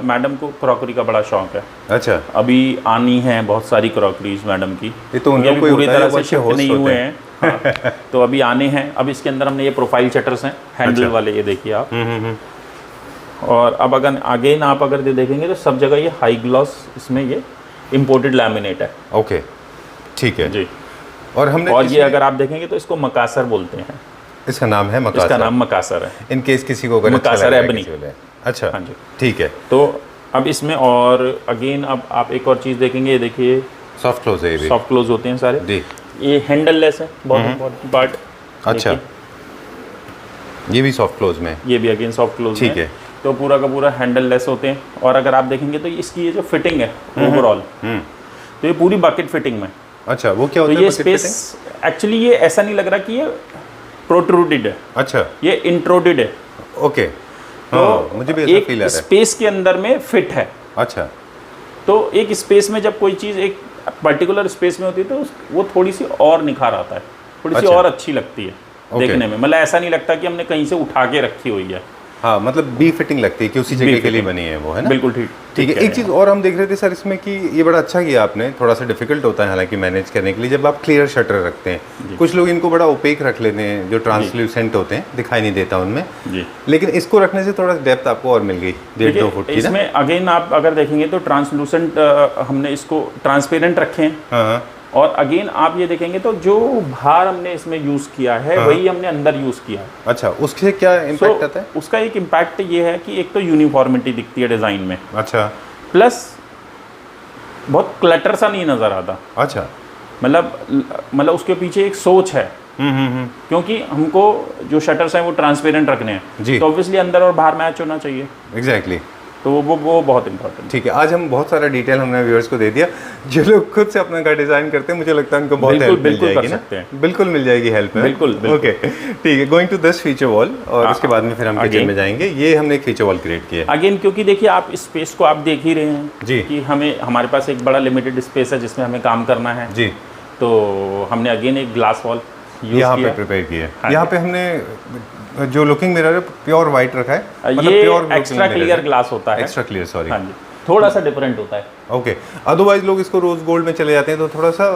B: मैडम को क्रॉकरी का बड़ा शौक है।
A: अच्छा।
B: अभी आनी है बहुत सारी क्रॉकरीज मैडम की,
A: ये तो उन
B: ये
A: लोगों को
B: अभी पूरी
A: होता है,
B: तरह
A: वो
B: से
A: अच्छे
B: शिफ्ट
A: host
B: नहीं
A: होते
B: हुए
A: हैं।
B: हैं। हाँ, तो अभी आने हैं। अब इसके अंदर हमने ये प्रोफाइल शटर्स हैं, हैंडल वाले, ये देखिए आप। और अब अगर अगेन आप अगर देखेंगे तो सब जगह ये हाई ग्लॉस, इसमें ये इम्पोर्टेड लैमिनेट है।
A: ओके, ठीक है
B: जी।
A: और हमने
B: और ये अगर आप देखेंगे तो इसको मकासर बोलते हैं।
A: इसका नाम है मकासर?
B: इसका नाम मकासर है,
A: इन केस किसी को अगर अच्छा
B: मकासर
A: लग रहा है
B: एबनी।
A: किसी को ले। अच्छा,
B: हाँ जी।
A: ठीक है।
B: तो अब इसमें और अगेन अब आप एक और चीज़ देखेंगे, ये देखिए
A: सॉफ्ट क्लोज है ये भी?
B: सॉफ्ट क्लोज होते हैं सारे
A: जी।
B: ये हैंडल लेस है, बहुत इम्पोर्टेंट पार्ट।
A: अच्छा, ये भी सॉफ्ट क्लोज में?
B: ये भी अगेन सॉफ्ट क्लोज
A: ठीक है।
B: तो पूरा का पूरा हैंडल लेस होते हैं। और अगर आप देखेंगे तो इसकी ये जो फिटिंग है ओवरऑल, तो ये पूरी बकेट फिटिंग में।
A: अच्छा, वो क्या
B: तो
A: होता है
B: ये
A: bucket
B: स्पेस
A: fitting?
B: एक्चुअली ये ऐसा नहीं लग रहा कि ये प्रोट्रूडेड है,
A: अच्छा,
B: ये इंट्रोडेड है।
A: ओके।
B: तो
A: हाँ, मुझे भी ऐसा
B: एक
A: फील आ रहा है।
B: स्पेस के अंदर में फिट है।
A: अच्छा,
B: तो एक स्पेस में जब कोई चीज़ एक पर्टिकुलर स्पेस में होती है तो वो थोड़ी सी और निखार आता है, थोड़ी सी
A: अच्छा।
B: और अच्छी लगती है देखने में। मतलब ऐसा नहीं लगता कि हमने कहीं से उठा के रखी हुई है।
A: हाँ, मतलब बी फिटिंग लगती है कि उसी जगह के लिए बनी है वो, है ना?
B: बिल्कुल ठीक।
A: ठीक है। एक चीज़ और हम देख रहे थे सर इसमें कि ये बड़ा अच्छा किया आपने, थोड़ा सा डिफिकल्ट होता है हालांकि मैनेज करने के लिए जब आप क्लियर शटर रखते हैं। कुछ लोग इनको बड़ा ओपेक रख लेते हैं, जो ट्रांसल्यूसेंट होते हैं, दिखाई नहीं देता उनमें
B: जी।
A: लेकिन इसको रखने से थोड़ा डेप्थ आपको और मिल गई, 1.5-2 फुट की ना?
B: इसमें अगेन आप अगर देखेंगे तो ट्रांसलूसेंट हमने इसको ट्रांसपेरेंट रखे हैं।
A: हाँ।
B: और अगेन आप ये देखेंगे तो जो भार हमने इसमें यूज़ किया है वही हमने अंदर यूज़ किया है।
A: अच्छा, उससे क्या इम्पैक्ट आता है?
B: उसका एक इम्पैक्ट ये है कि एक तो यूनिफॉर्मिटी दिखती है डिज़ाइन में,
A: अच्छा।
B: प्लस बहुत क्लटर सा नहीं नज़र आता।
A: अच्छा।
B: मतलब उसके पीछे एक सोच है। क्योंकि हमको जो शटर्स हैं वो ट्रांसपेरेंट रखने हैं,
A: जी।
B: तो ऑब्वियसली अंदर और बाहर मैच होना चाहिए।
A: एग्जैक्टली।
B: तो वो बहुत इंपॉर्टेंट।
A: ठीक है, आज हम बहुत सारा डिटेल हमने व्यूअर्स को दे दिया। जो लोग खुद से अपना घर डिज़ाइन करते हैं, मुझे लगता है उनको बहुत हेल्प मिल जाएगी ना? बिल्कुल मिल जाएगी हेल्प।
B: बिल्कुल।
A: ओके, ठीक है। Going to this feature wall, और उसके बाद में फिर हम किचन में जाएंगे। ये हमने एक फीचर वॉल क्रिएट किया है
B: अगेन, क्योंकि देखिए आप इस स्पेस को आप देख ही रहे हैं
A: जी
B: कि हमारे पास एक बड़ा लिमिटेड स्पेस है जिसमें हमें काम करना है
A: जी।
B: तो हमने अगेन एक ग्लास वॉल
A: यहाँ पे प्रिपेयर किया है। यहाँ पे हमने जो लुकिंग मिरर है प्योर वाइट रखा है, मतलब
B: ये
A: प्योर
B: एक्स्ट्रा क्लियर ग्लास होता है।
A: Extra clear, sorry.
B: हाँ जी, थोड़ा सा डिफरेंट होता है।
A: ओके। अदरवाइज लोग इसको रोज गोल्ड में चले जाते हैं तो थोड़ा सा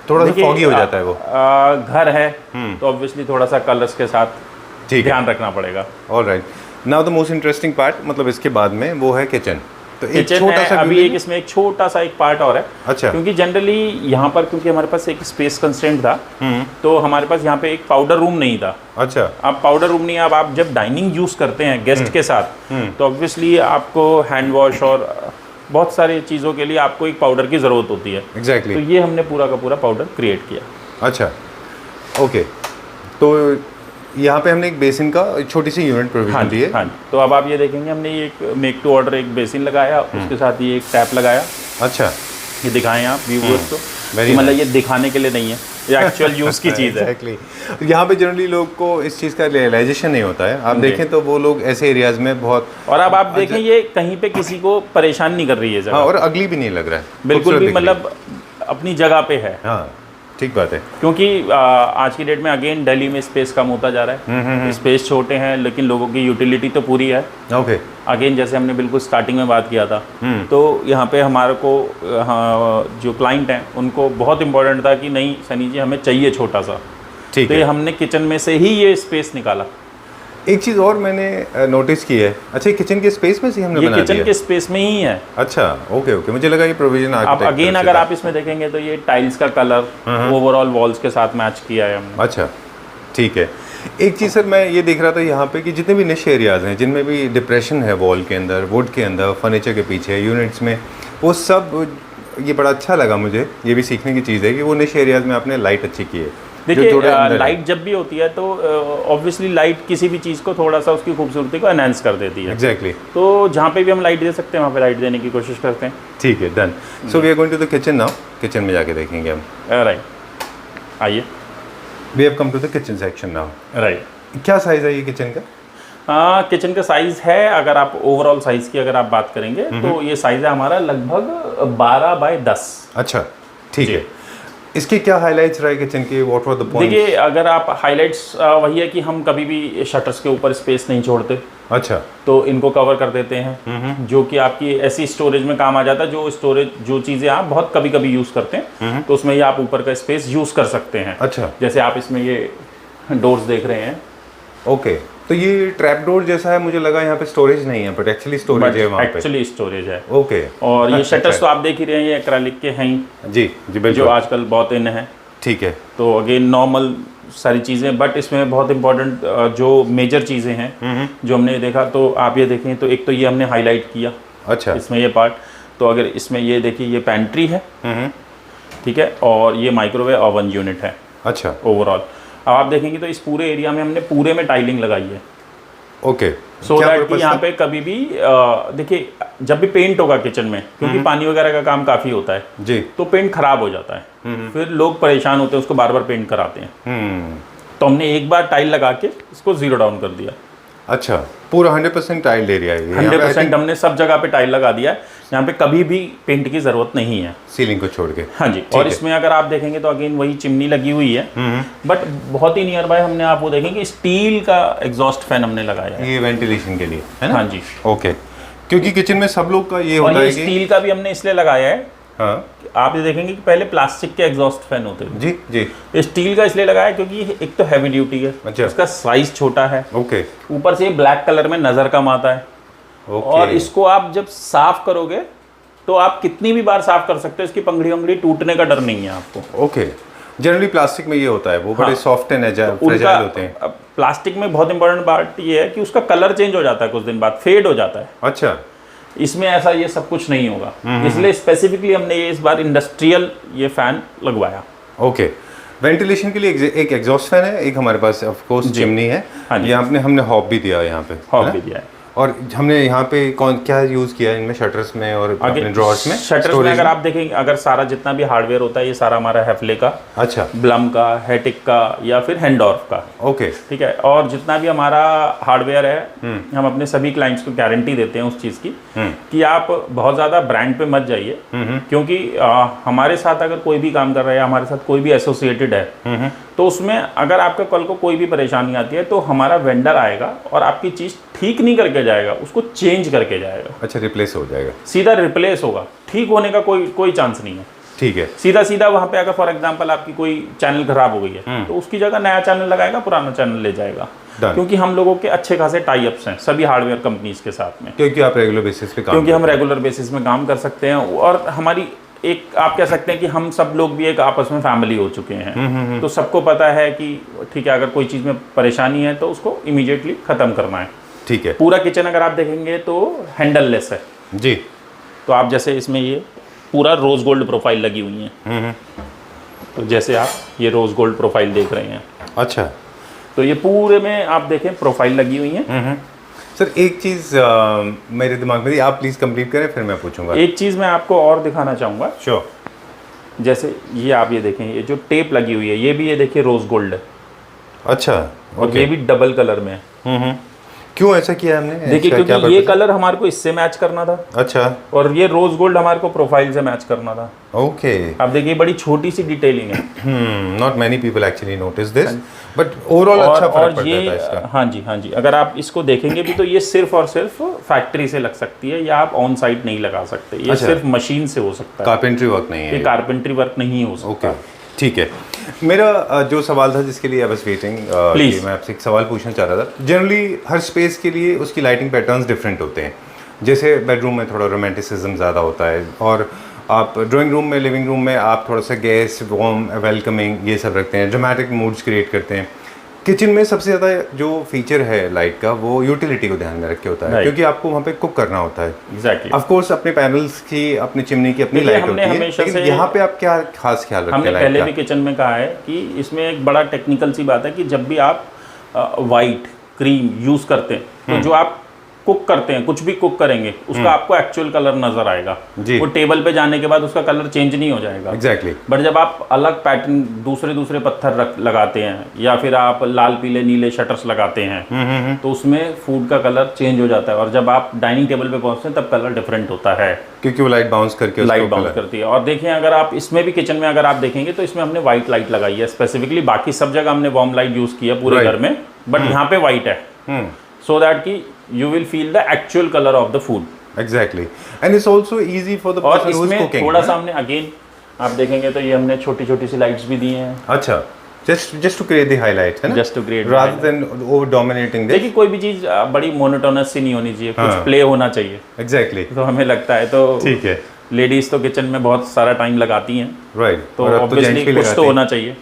A: फॉगी हो जाता है वो।
B: घर है तो ऑब्वियसली थोड़ा सा कलर्स के साथ ध्यान रखना पड़ेगा।
A: Alright, now the most interesting part, मतलब इसके बाद में वो है किचन। तो एक
B: किचन
A: छोटा
B: है,
A: सा
B: अभी एक इसमें एक छोटा सा एक पार्ट और है।
A: अच्छा।
B: क्योंकि जनरली यहाँ पर क्योंकि हमारे पास एक स्पेस कंस्ट्रेंट था, तो हमारे पास यहाँ पे एक पाउडर रूम नहीं था।
A: अच्छा।
B: अब पाउडर रूम नहीं है। अब आप जब डाइनिंग यूज करते हैं गेस्ट के साथ तो ऑब्वियसली आपको हैंड वॉश और बहुत सारी चीज़ों के लिए आपको एक पाउडर की ज़रूरत होती है।
A: एग्जैक्टली।
B: तो ये हमने पूरा का पूरा पाउडर क्रिएट किया।
A: अच्छा, ओके। तो यहाँ पे हमने एक बेसिन का छोटी सी यूनिट प्रोविजन दी है।
B: हाँ, तो अब आप ये देखेंगे हमने ये एक मेक टू ऑर्डर एक बेसिन लगाया, उसके साथ ये एक टैप लगाया।
A: अच्छा,
B: ये दिखाएं आप व्यूअर्स को,
A: Very
B: मतलब ये दिखाने के लिए नहीं है, ये एक्चुअल यूज़ की चीज़ है।
A: एग्जैक्टली। यहाँ पे जनरली लोग को इस चीज़ का रियलाइजेशन नहीं होता है। आप देखें तो वो लोग ऐसे एरियाज में बहुत,
B: और अब आप देखें ये कहीं पे किसी को परेशान नहीं कर रही है जगह।
A: हाँ, और अगली भी नहीं लग रहा है,
B: बिल्कुल भी, मतलब अपनी जगह पे है।
A: हाँ, ठीक बात है।
B: क्योंकि आज की डेट में अगेन दिल्ली में स्पेस कम होता जा रहा है, स्पेस छोटे हैं लेकिन लोगों की यूटिलिटी तो पूरी है।
A: ओके।
B: अगेन जैसे हमने बिल्कुल स्टार्टिंग में बात किया था, तो यहाँ पे हमारे को जो क्लाइंट हैं उनको बहुत इंपॉर्टेंट था कि नहीं सनी जी हमें चाहिए छोटा सा,
A: ठीक
B: तो
A: है।
B: ये हमने किचन में से ही ये स्पेस निकाला।
A: एक चीज़ और मैंने नोटिस की है, अच्छा किचन के स्पेस में से हमने बना दिया?
B: किचन के स्पेस में ही है।
A: अच्छा, ओके ओके, मुझे लगा ये प्रोविजन
B: आप अगेन अगर आप इसमें देखेंगे तो ये टाइल्स का कलर ओवरऑल वॉल्स के साथ मैच किया है हमने।
A: अच्छा, ठीक है। एक चीज़ सर मैं ये देख रहा था यहाँ पे कि जितने भी निश एरियाज़ हैं जिनमें भी डिप्रेशन है वॉल के अंदर, वुड के अंदर, फर्नीचर के पीछे, यूनिट्स में, वो सब, ये बड़ा अच्छा लगा मुझे। ये भी सीखने की चीज़ है कि वो निश एरियाज़ में आपने लाइट अच्छी की है।
B: देखिए लाइट जब भी होती है तो ऑब्वियसली लाइट किसी भी चीज़ को थोड़ा सा उसकी खूबसूरती को एनहांस कर देती है।
A: एग्जैक्टली।
B: तो जहाँ पे भी हम लाइट दे सकते हैं वहाँ पे लाइट देने की कोशिश करते हैं।
A: ठीक है, done. So we are going to the kitchen now. Kitchen में जाके देखेंगे हम।
B: राइट, आइए।
A: We have come to the kitchen section now.
B: Right.
A: क्या साइज़ है ये किचन का?
B: किचन का साइज़ है, अगर आप ओवरऑल साइज़ की अगर आप बात करेंगे तो ये साइज़ है हमारा लगभग 12x10।
A: अच्छा, ठीक है। इसके क्या हाइलाइट्स रहे किचन के? What were the points?
B: देखिए अगर आप हाइलाइट्स वही है कि हम कभी भी शटर्स के ऊपर स्पेस नहीं छोड़ते।
A: अच्छा।
B: तो इनको कवर कर देते हैं, जो कि आपकी ऐसी स्टोरेज में काम आ जाता है, जो स्टोरेज जो चीज़ें आप बहुत कभी कभी यूज़ करते हैं, तो उसमें ये आप ऊपर का स्पेस यूज़ कर सकते हैं।
A: अच्छा।
B: जैसे आप इसमें ये डोर्स देख रहे हैं।
A: ओके, तो ये ट्रैप डोर जैसा है, मुझे लगा यहाँ पे स्टोरेज नहीं है, बट एक्चुअली स्टोरेज है वहाँ पे।
B: एक्चुअली स्टोरेज है।
A: ओके।
B: और ये शटर्स तो आप देख ही रहे हैं, ये एक्रेलिक के हैं
A: जी जी बिल्कुल,
B: जो आजकल बहुत इन है।
A: ठीक है।
B: तो अगेन नॉर्मल सारी चीज़ें, बट इसमें बहुत इंपॉर्टेंट जो मेजर चीज़ें हैं जो हमने देखा, तो आप ये देखें तो एक तो ये हमने हाईलाइट किया।
A: अच्छा।
B: इसमें ये पार्ट, तो अगर इसमें ये देखिए ये पैंट्री है, ठीक है, और ये माइक्रोवेव ओवन यूनिट है।
A: अच्छा।
B: ओवरऑल अब आप देखेंगे तो इस पूरे एरिया में हमने पूरे में टाइलिंग लगाई है।
A: ओके।
B: सो दैट कि यहाँ पे कभी भी देखिए जब भी पेंट होगा किचन में, क्योंकि पानी वगैरह का काम काफ़ी होता है
A: जी,
B: तो पेंट खराब हो जाता है, फिर लोग परेशान होते हैं, उसको बार बार पेंट कराते हैं। तो हमने एक बार टाइल लगा के इसको 0 डाउन कर दिया।
A: अच्छा, पूरा 100% टाइल एरिया है।
B: 100% हमने सब जगह पे टाइल लगा दिया है, यहाँ पे कभी भी पेंट की ज़रूरत नहीं है,
A: सीलिंग को छोड़ के।
B: हाँ जी। और इसमें अगर आप देखेंगे तो अगेन वही चिमनी लगी हुई है, बट बहुत ही नियर बाय हमने आपको देखेंगे स्टील का एग्जॉस्ट फैन हमने लगाया है,
A: ये वेंटिलेशन के लिए है ना?
B: हाँ जी।
A: ओके, क्योंकि किचन में सब लोग का ये होता है कि
B: स्टील का भी हमने इसलिए लगाया है,
A: हाँ,
B: आप ये देखेंगे कि पहले प्लास्टिक के एग्जॉस्ट फैन होते थे,
A: जी जी,
B: स्टील का इसलिए लगाया क्योंकि एक तो हैवी ड्यूटी है,
A: अच्छा,
B: इसका साइज छोटा है,
A: ओके,
B: ऊपर से ब्लैक कलर में नजर कम आता है, और इसको आप जब साफ करोगे तो आप कितनी भी बार साफ कर सकते हो, इसकी पंखड़ी वंगड़ी टूटने का डर नहीं है आपको।
A: ओके। जनरली प्लास्टिक में ये होता है, वो बड़े सॉफ्ट एंड फ्रेजाइल होते हैं।
B: प्लास्टिक में बहुत इंपॉर्टेंट पार्ट ये है कि उसका कलर चेंज हो जाता है, कुछ दिन बाद फेड हो जाता है।
A: अच्छा,
B: इसमें ऐसा ये सब कुछ नहीं होगा, इसलिए स्पेसिफिकली हमने ये इस बार इंडस्ट्रियल ये फैन लगवाया।
A: ओके। वेंटिलेशन के लिए एक एग्जॉस्ट फैन है, एक हमारे पास ऑफ कोर्स चिमनी है,
B: हाँ जी।
A: ये हमने हॉब भी दिया यहाँ पे,
B: हॉब भी दिया है।
A: और हमने यहाँ पे क्या यूज़ किया है इनमें, शटर्स में और अपने ड्रॉर्स में?
B: शटर्स में अगर आप देखेंगे, अगर सारा जितना भी हार्डवेयर होता है ये सारा हमारा हैफले का,
A: अच्छा,
B: ब्लम का, हेटिक का या फिर हैंडॉर्फ का,
A: ओके,
B: ठीक है। और जितना भी हमारा हार्डवेयर है, हम अपने सभी क्लाइंट्स को गारंटी देते हैं उस चीज़ की कि आप बहुत ज़्यादा ब्रांड पे मत जाइए, क्योंकि हमारे साथ अगर कोई भी काम कर रहा है, हमारे साथ कोई भी एसोसिएटेड है, तो उसमें अगर आपका कल को कोई भी परेशानी आती है तो हमारा वेंडर आएगा और आपकी चीज़ ठीक नहीं करके जाएगा, उसको चेंज करके जाएगा।
A: अच्छा, रिप्लेस हो जाएगा,
B: सीधा रिप्लेस होगा, ठीक होने का कोई चांस नहीं है।
A: ठीक है,
B: सीधा वहाँ पे अगर फॉर एग्जांपल आपकी कोई चैनल खराब हो गई है तो उसकी जगह नया चैनल लगाएगा, पुराना चैनल ले जाएगा, क्योंकि हम लोगों के अच्छे खासे टाई अप्स हैं सभी हार्डवेयर कंपनीज के साथ में,
A: क्योंकि आप रेगुलर बेसिस पे काम
B: क्योंकि हम रेगुलर बेसिस में काम कर सकते हैं, और हमारी एक आप कह सकते हैं कि हम सब लोग भी एक आपस में फैमिली हो चुके हैं। तो सबको पता है कि ठीक है, अगर कोई चीज़ में परेशानी है तो उसको इमीडिएटली ख़त्म करना है।
A: ठीक है।
B: पूरा किचन अगर आप देखेंगे तो हैंडल लेस है
A: जी,
B: तो आप जैसे इसमें ये पूरा रोज़ गोल्ड प्रोफाइल लगी हुई है, तो जैसे आप ये रोज़ गोल्ड प्रोफाइल देख रहे हैं,
A: अच्छा,
B: तो ये पूरे में आप देखें प्रोफाइल लगी हुई है।
A: सर एक चीज़ मेरे दिमाग में थी, आप प्लीज़ कंप्लीट करें फिर मैं पूछूंगा।
B: एक चीज़ मैं आपको और दिखाना चाहूँगा।
A: श्योर।
B: जैसे ये आप ये देखें, ये जो टेप लगी हुई है ये भी ये देखिए रोज गोल्ड है।
A: अच्छा,
B: और ये भी डबल कलर में है।
A: क्यों ऐसा किया हमने?
B: देखिए क्योंकि ये कलर हमारे को इससे मैच करना था।
A: अच्छा।
B: और ये रोज गोल्ड हमारे को प्रोफाइल से मैच करना था।
A: ओके।
B: आप देखिए बड़ी छोटी सी डिटेलिंग है।
A: Not many people actually notice this, but overall अच्छा फर्क पड़ता है इसका।
B: हाँ जी, हाँ जी। अगर आप इसको देखेंगे भी तो ये सिर्फ और सिर्फ फैक्ट्री से लग सकती है, या आप ऑन साइट नहीं लगा सकते। ये सिर्फ मशीन से हो सकता है,
A: कारपेंट्री वर्क नहीं है,
B: ये कारपेंट्री वर्क नहीं हो सकता।
A: ठीक है। मेरा जो सवाल था जिसके लिए आई वाज वेटिंग, मैं आपसे एक सवाल पूछना चाह रहा था। जनरली हर स्पेस के लिए उसकी लाइटिंग पैटर्न्स डिफरेंट होते हैं। जैसे बेडरूम में थोड़ा रोमांटिसिज्म ज़्यादा होता है, और आप ड्राइंग रूम में, लिविंग रूम में आप थोड़ा सा गैस, वार्म, वेलकमिंग ये सब रखते हैं, ड्रामेटिक मूड्स क्रिएट करते हैं। किचन में सबसे ज़्यादा जो फीचर है लाइट का, वो यूटिलिटी को ध्यान में रख के होता है, क्योंकि आपको वहाँ पे कुक करना होता है।
B: एग्जैक्टली।
A: ऑफ कोर्स अपने पैनल्स की, अपनी चिमनी की अपनी लाइट होती है, लेकिन यहाँ पे आप क्या खास ख्याल रखते हैं?
B: हमने पहले भी किचन में कहा है कि इसमें एक बड़ा टेक्निकल सी बात है कि जब भी आप वाइट क्रीम यूज़ करते हैं तो जो आप कुक करते हैं, कुछ भी कुक करेंगे, उसका आपको एक्चुअल कलर नजर आएगा। वो टेबल पे जाने के बाद उसका कलर चेंज नहीं हो जाएगा।
A: एग्जैक्टली।
B: बट जब आप अलग पैटर्न दूसरे पत्थर लगाते हैं, या फिर आप लाल पीले नीले शटर्स लगाते हैं, तो उसमें फूड का कलर चेंज हो जाता है। और जब आप डाइनिंग टेबल पे पहुंचते हैं तब कलर डिफरेंट होता है,
A: क्योंकि वो लाइट बाउंस
B: करती है। और देखिए अगर आप इसमें भी किचन में अगर आप देखेंगे तो इसमें हमने व्हाइट लाइट लगाई है स्पेसिफिकली। बाकी सब जगह हमने वार्म लाइट यूज किया पूरे घर में, बट यहाँ पे व्हाइट है, सो दैट कि you will feel the actual color of the food.
A: Exactly. And it's also easy for the person who is cooking.
B: थोड़ा सा हमने अगेन आप देखेंगे तो ये हमने छोटी सी लाइट्स भी दी हैं।
A: अच्छा, just to create the highlights, है ना?
B: Just to create
A: rather than over dominating this.
B: देखिए कोई भी चीज बड़ी मोनोटोनस सी नहीं होनी चाहिए, कुछ प्ले होना चाहिए।
A: Exactly.
B: तो हमें लगता है, तो
A: ठीक है,
B: लेडीज तो किचन में बहुत सारा टाइम लगाती हैं,
A: राइट,
B: तो ऑब्वियसली कुछ तो होना चाहिए।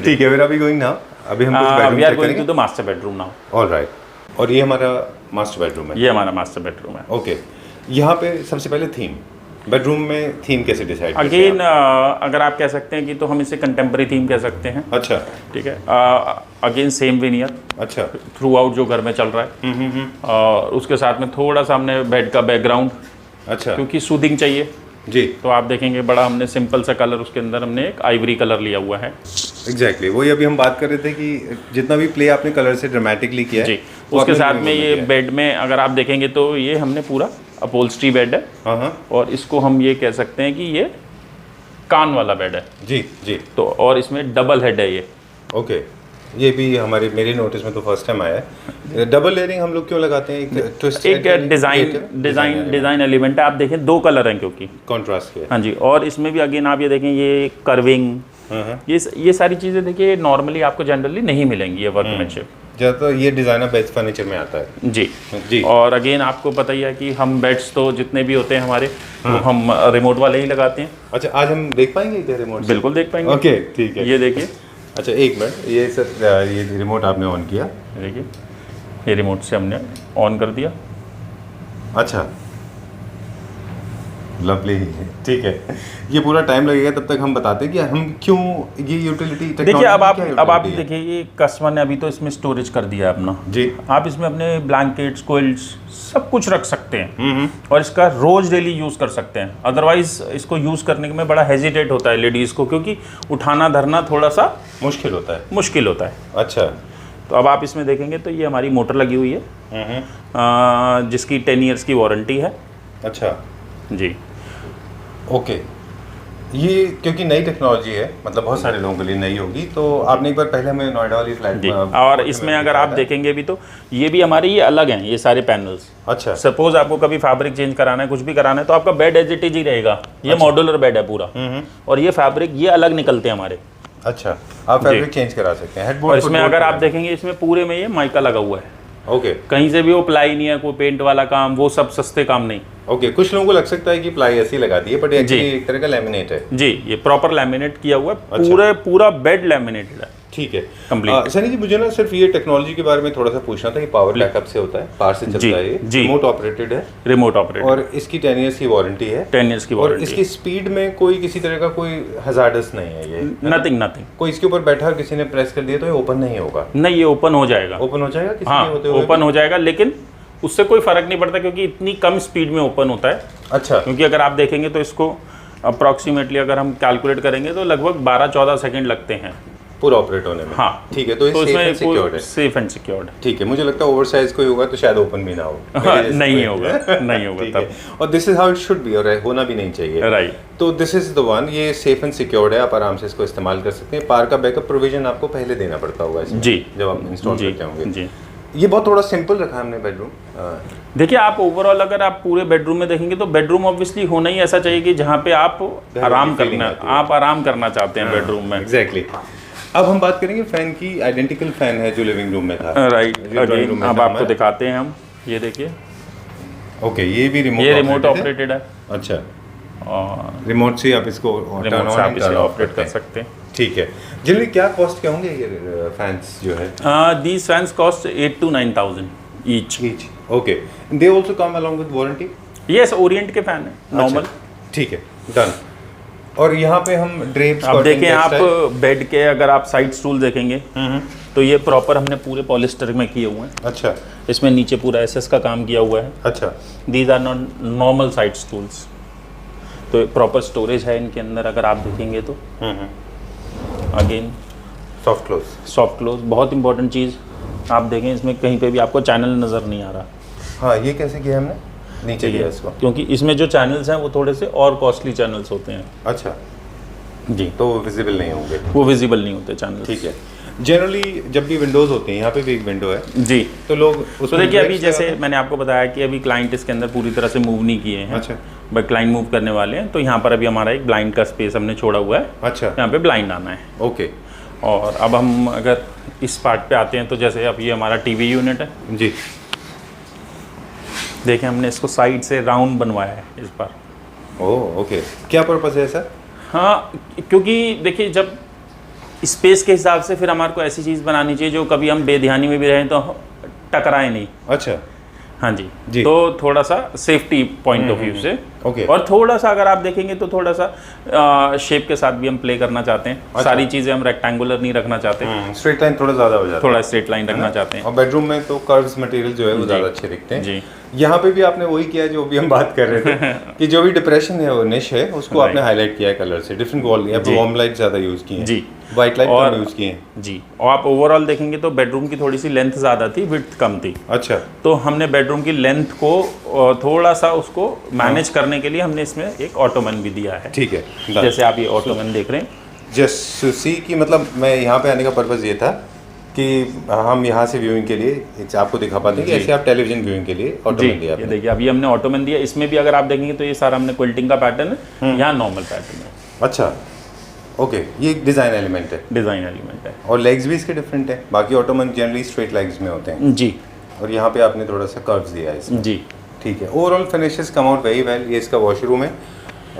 A: ठीक है, we're going now. अभी हम कुछ bedroom
B: we are going to the master bedroom now.
A: All right. और ये हमारा मास्टर बेडरूम है।
B: ये हमारा मास्टर बेडरूम है।
A: ओके। यहाँ पे सबसे पहले थीम, बेडरूम में थीम कैसे डिसाइड?
B: अगेन अगर आप कह सकते हैं कि तो हम इसे कंटेम्प्रेरी थीम कह सकते हैं।
A: अच्छा,
B: ठीक है। अगेन सेम विनियर,
A: अच्छा,
B: थ्रू आउट जो घर में चल रहा है। और उसके साथ में थोड़ा सा हमने बेड का बैकग्राउंड,
A: अच्छा,
B: क्योंकि सूदिंग चाहिए
A: जी,
B: तो आप देखेंगे बड़ा हमने सिंपल सा कलर, उसके अंदर हमने एक आइवरी कलर लिया हुआ है।
A: एग्जैक्टली, वही अभी हम बात कर रहे थे कि जितना भी प्ले आपने कलर से ड्रामेटिकली किया है
B: जी, उसके साथ में ये बेड में अगर आप देखेंगे तो ये हमने पूरा अपहोल्स्ट्री बेड है।
A: हाँ,
B: और इसको हम ये कह सकते हैं कि ये कान वाला बेड है।
A: जी जी।
B: तो और इसमें डबल हेड है ये।
A: ओके, ये भी मेरे नोटिस में तो फर्स्ट टाइम आया है। डबल लेयरिंग हम लोग क्यों लगाते हैं?
B: एक डिजाइन एलिमेंट है। आप देखें दो कलर हैं क्योंकि
A: कॉन्ट्रास्ट के।
B: हाँ जी। और इसमें भी अगेन आप ये देखें, ये कर्विंग, ये सारी चीज़ें देखिए नॉर्मली आपको जनरली नहीं मिलेंगी ये वर्कमैनशिप।
A: ज़्यादातर ये डिज़ाइनर बेड्स फर्नीचर में आता है।
B: जी
A: जी।
B: और अगेन आपको पता ही है कि हम बेड्स तो जितने भी होते हैं हमारे, तो हम रिमोट वाले ही लगाते हैं।
A: अच्छा, आज हम देख पाएंगे क्या रिमोट?
B: बिल्कुल देख पाएंगे।
A: ओके, ठीक है।
B: ये देखिए।
A: अच्छा, एक मिनट, ये सर ये रिमोट आपने ऑन किया,
B: देखिए ये रिमोट से हमने ऑन कर दिया।
A: अच्छा, लवली, ठीक है। ये पूरा टाइम लगेगा, तब तक हम बताते हैं कि हम क्यों ये यूटिलिटी
B: देखिए। अब आप देखिए, ये कस्टमर ने अभी तो इसमें स्टोरेज कर दिया अपना
A: जी।
B: आप इसमें अपने ब्लैंकेट्स, क्विल्ट्स सब कुछ रख सकते हैं, और इसका रोज डेली यूज़ कर सकते हैं। अदरवाइज इसको यूज़ करने में बड़ा हेजिटेट होता है लेडीज़ को, क्योंकि उठाना धरना थोड़ा सा मुश्किल होता है।
A: अच्छा,
B: तो अब आप इसमें देखेंगे तो ये हमारी मोटर लगी हुई है, जिसकी 10 ईयर्स की वारंटी है।
A: अच्छा
B: जी।
A: ओके, ये क्योंकि नई टेक्नोलॉजी है, मतलब बहुत सारे लोगों के लिए नई होगी, तो आपने एक बार पहले हमें नोएडा वाली फ्लैट
B: और इसमें अगर आप देखेंगे भी तो ये भी हमारे ये अलग हैं, ये सारे पैनल्स।
A: अच्छा,
B: सपोज आपको कभी फैब्रिक चेंज कराना है, कुछ भी कराना है, तो आपका बेड एज इट इज ही रहेगा। ये मॉड्यूलर बेड है पूरा, और ये फैब्रिक ये अलग निकलते हैं हमारे।
A: अच्छा, आप फैब्रिक चेंज करा सकते हैं।
B: और इसमें अगर आप देखेंगे, इसमें पूरे में ये माइका लगा हुआ है।
A: ओके,
B: कहीं से भी वो प्लाई नहीं है, कोई पेंट वाला काम, वो सब सस्ते काम नहीं।
A: ओके, कुछ लोगों को लग सकता है कि प्लाई ऐसी लगा दी है, बट एक्चुअली एक तरह का लैमिनेट है।
B: जी, ये प्रॉपर लैमिनेट किया हुआ है। पूरा बेड लैमिनेटेड है।
A: ठीक है,
B: कंप्लीट।
A: सनी जी, मुझे ना सिर्फ ये टेक्नोलॉजी के बारे में थोड़ा सा पूछना था कि पावर बैकअप से होता है, पावर से चलता है, ये रिमोट ऑपरेटेड है।
B: रिमोट ऑपरेटेड,
A: और इसकी 10 ईयर्स की वारंटी है।
B: 10 ईयर्स की वारंटी।
A: और इसकी स्पीड में कोई किसी तरह का कोई हजार्डस नहीं है ये?
B: नथिंग।
A: कोई इसके ऊपर बैठा और किसी ने प्रेस कर दिया तो ये ओपन नहीं होगा?
B: नहीं, ये ओपन हो जाएगा।
A: ओपन हो जाएगा किसी
B: हाँ,
A: होते हुए?
B: ओपन हो जाएगा, लेकिन उससे कोई फर्क नहीं पड़ता, क्योंकि इतनी कम स्पीड में ओपन होता है।
A: अच्छा,
B: क्योंकि अगर आप देखेंगे तो इसको अप्रॉक्सीमेटली अगर हम कैलकुलेट करेंगे तो लगभग 12-14 सेकंड लगते हैं
A: पूरा ऑपरेट होने में।
B: हाँ
A: ठीक है, तो ये सेफ एंड सिक्योर्ड है।
B: Safe and secured.
A: ठीक है, मुझे लगता है ओवरसाइज कोई होगा तो शायद ओपन भी ना हो।
B: नहीं होगा तब।
A: और this is how it should be, और होना भी नहीं चाहिए।
B: राइट।
A: तो दिस इज द वन, ये सेफ एंड सिक्योर्ड है, आप आराम से इसको इस्तेमाल कर सकते हैं। पावर का बैकअप प्रोविजन आपको पहले देना पड़ता होगा इसमें,
B: जी,
A: जब आप इंस्टॉल करते होंगे।
B: जी।
A: ये बहुत थोड़ा सिंपल रखा है हमने बेडरूम।
B: देखिए आप ओवरऑल अगर आप पूरे बेडरूम में देखेंगे तो बेडरूम ऑब्वियसली होना ही ऐसा चाहिए कि जहाँ पे आप आराम करना चाहते हैं बेडरूम में।
A: एग्जैक्टली। अब हम बात करेंगे फैन की। आइडेंटिकल फैन है जो लिविंग रूम में था।
B: राइट। अगेन अब आपको दिखाते हैं हम, ये देखिए।
A: ओके, ये भी
B: रिमोट ऑपरेटेड है।
A: अच्छा,
B: और
A: रिमोट से आप इसको
B: ऑपरेट कर सकते हैं।
A: ठीक है। जनरली क्या कॉस्ट क्या होंगे ये फैंस जो है?
B: These fans cost 8 to 9,000 each.
A: Okay, they also come along with warranty?
B: Yes, Orient के फैन है नॉर्मल।
A: ठीक है, डन। और यहाँ पे हम ड्रेप्स,
B: अब देखें आप बेड के, अगर आप साइड स्टूल देखेंगे तो ये प्रॉपर हमने पूरे पॉलिस्टर में किए हुए हैं।
A: अच्छा।
B: इसमें नीचे पूरा एसएस का काम किया हुआ है।
A: अच्छा।
B: These are not normal side stools, तो प्रॉपर स्टोरेज है इनके अंदर अगर आप देखेंगे तो। अगेन सॉफ्ट क्लोज बहुत इंपॉर्टेंट चीज़। आप देखें इसमें कहीं पे भी आपको चैनल नज़र नहीं आ रहा।
A: हाँ, ये कैसे किया हमने? नीचे किया इसको,
B: क्योंकि इसमें जो चैनल्स हैं वो थोड़े से और कॉस्टली चैनल्स होते हैं।
A: अच्छा
B: जी,
A: तो वो विजिबल नहीं होंगे।
B: वो विजिबल नहीं होते चैनल।
A: ठीक है। जनरली जब भी विंडोज़ होते हैं, यहाँ पे भी एक विंडो है
B: जी,
A: तो लोग
B: तो देखिए अभी जैसे मैंने आपको बताया कि अभी क्लाइंट इसके अंदर पूरी तरह से मूव नहीं किए हैं।
A: अच्छा।
B: बट क्लाइंट मूव करने वाले हैं, तो यहाँ पर अभी हमारा एक ब्लाइंड का स्पेस हमने छोड़ा हुआ है।
A: अच्छा।
B: यहाँ पे ब्लाइंड आना है।
A: ओके।
B: और अब हम अगर इस पार्ट पे आते हैं तो जैसे अब ये हमारा टीवी यूनिट है
A: जी।
B: देखें हमने इसको साइड से राउंड बनवाया है इस बार।
A: ओह ओके, क्या पर्पस है सर?
B: हाँ, क्योंकि देखिए जब स्पेस के हिसाब से फिर हमारे को ऐसी चीज़ बनानी चाहिए जो कभी हम बेध्यानी में भी रहें तो टकराए नहीं।
A: अच्छा।
B: हाँ जी। तो थोड़ा सा सेफ्टी पॉइंट ऑफ व्यू से।
A: ओके।
B: और थोड़ा सा अगर आप देखेंगे तो थोड़ा सा शेप के साथ भी हम प्ले करना चाहते हैं।
A: अच्छा।
B: सारी चीज़ें हम रेक्टेंगुलर नहीं रखना चाहते,
A: स्ट्रेट लाइन थोड़ा ज़्यादा हो जाता है।
B: थोड़ा स्ट्रेट लाइन रखना चाहते हैं।
A: और बेडरूम में तो कर्व्स मटेरियल जो है वो ज़्यादा अच्छे दिखते हैं।
B: जी।
A: यहाँ पे भी आपने वही किया जो भी हम बात कर रहे थे कि जो भी डिप्रेशन है वो निश है उसको आपने हाईलाइट किया है कलर से। डिफरेंट वॉल, यहाँ पे वार्म लाइट ज़्यादा यूज़ की है
B: जी,
A: वाइट लाइट कम यूज़ की है
B: जी। और आप ओवरऑल देखेंगे तो बेडरूम की थोड़ी सी लेंथ ज़्यादा थी, विड्थ कम थी।
A: अच्छा।
B: तो हमने बेडरूम की लेंथ को थोड़ा सा उसको मैनेज करने के लिए हमने इसमें एक ऑटोमन भी दिया है।
A: ठीक है,
B: जैसे आप ये ऑटोमन देख रहे हैं।
A: जस्ट सी कि मतलब मैं यहाँ पे आने का पर्पज़ ये था कि हम यहाँ से व्यूइंग के लिए आपको दिखा पाते हैं कि ऐसे आप टेलीविजन व्यूइंग के लिए ऑटोमन दिया।
B: ये देखिए अभी हमने ऑटोमन दिया, इसमें भी अगर आप देखेंगे तो ये सारा हमने क्विल्टिंग का पैटर्न है, यहाँ नॉर्मल पैटर्न है।
A: अच्छा ओके, ये डिज़ाइन एलिमेंट है।
B: डिज़ाइन एलिमेंट है।
A: और लेग्स भी इसके डिफरेंट है, बाकी ऑटोमन जनरली स्ट्रेट लेग्स में होते हैं
B: जी,
A: और यहाँ पे आपने थोड़ा सा कर्व्स दिया है इसमें।
B: जी
A: ठीक है। Overall finishes come out very well. ये इसका वॉशरूम है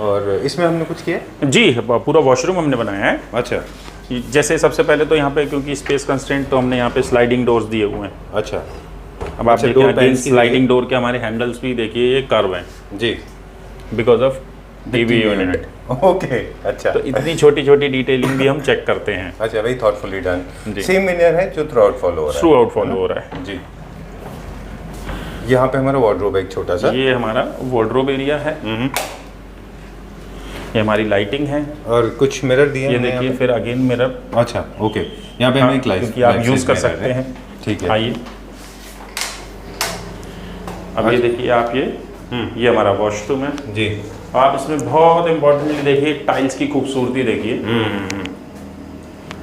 A: और इसमें हमने कुछ किया
B: जी, पूरा वॉशरूम हमने बनाया है।
A: अच्छा।
B: जैसे सबसे पहले तो यहाँ पे क्योंकि स्पेस कंस्ट्रेंट तो हमने यहाँ पे स्लाइडिंग डोर्स दिए हुए हैं।
A: अच्छा।
B: अब आप देखिए स्लाइडिंग डोर के हमारे हैंडल्स भी देखिए ये कर्व हैं
A: जी,
B: because of TV unit.
A: Okay. अच्छा,
B: तो इतनी छोटी छोटी डिटेलिंग भी हम चेक करते हैं।
A: अच्छा, वेरी थॉटफुली डन।
B: जी।
A: सेम मिरर है जो थ्रू आउट फॉलो हो रहा है।
B: थ्रू आउट फॉलो हो रहा है
A: जी। यहाँ पे हमारा वार्डरोब है एक छोटा सा।
B: ये हमारा वार्डरोब एरिया है। ये हमारी लाइटिंग है
A: और कुछ मिरर दिए
B: ये देखिए, फिर अगेन मिरर।
A: अच्छा ओके, यहाँ पे हमें एक लाइट
B: क्योंकि आप यूज़ कर सकते हैं।
A: ठीक है।
B: आइए अब ये देखिए आप ये हमारा वॉशरूम है
A: जी।
B: आप इसमें बहुत इंपॉर्टेंटली देखिए टाइल्स की खूबसूरती देखिए।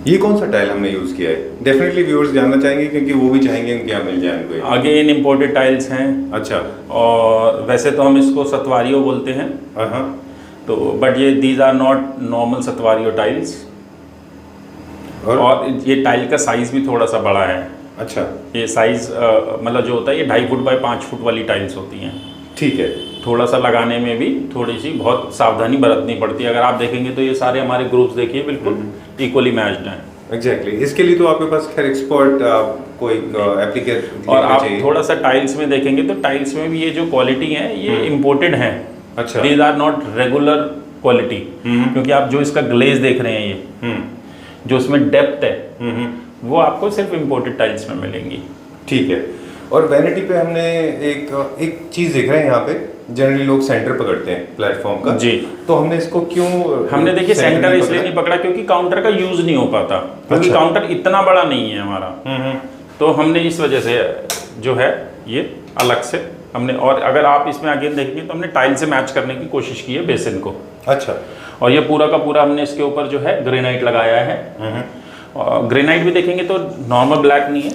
A: ये कौन सा टाइल हमने यूज़ किया है? डेफिनेटली व्यूअर्स जानना चाहेंगे क्योंकि वो भी चाहेंगे उनके यहाँ मिल जाए उनको।
B: अगेन इम्पोर्टेड टाइल्स हैं।
A: अच्छा।
B: और वैसे तो हम इसको सतवारियो बोलते हैं, तो बट ये these are not normal statuario tiles. और ये टाइल का साइज भी थोड़ा सा बड़ा है।
A: अच्छा।
B: ये साइज मतलब जो होता है ये 2.5 फुट बाय 5 फुट वाली टाइल्स होती हैं।
A: ठीक है।
B: थोड़ा सा लगाने में भी थोड़ी सी बहुत सावधानी बरतनी पड़ती है। अगर आप देखेंगे तो ये सारे हमारे ग्रुप्स देखिए बिल्कुल इक्वली मैच्ड हैं।
A: एग्जैक्टली। इसके लिए तो आपके पास खैर एक्सपर्ट कोई एप्लीकेशन।
B: और आप थोड़ा सा टाइल्स में देखेंगे तो टाइल्स में भी ये जो क्वालिटी है ये इम्पोर्टेड है।
A: अच्छा।
B: These are not regular quality, क्योंकि आप जो इसका ग्लेज देख रहे हैं ये जो इसमें डेप्थ है वो आपको सिर्फ इम्पोर्टेड टाइल्स में मिलेंगी।
A: ठीक है। और वैनिटी पे हमने एक चीज़ देख रहे हैं यहाँ पे जनरली लोग सेंटर पकड़ते हैं प्लेटफॉर्म का
B: जी।
A: तो हमने इसको क्यों
B: हमने देखिए सेंटर इसलिए नहीं पकड़ा क्योंकि काउंटर का यूज नहीं हो पाता, क्योंकि काउंटर इतना बड़ा नहीं है हमारा। तो हमने इस वजह से जो है ये अलग से हमने, और अगर आप इसमें आगे देखेंगे तो हमने टाइल से मैच करने की कोशिश की है बेसिन को।
A: अच्छा।
B: और ये पूरा का पूरा हमने इसके ऊपर जो है ग्रेनाइट लगाया है। और ग्रेनाइट भी देखेंगे तो नॉर्मल ब्लैक नहीं है,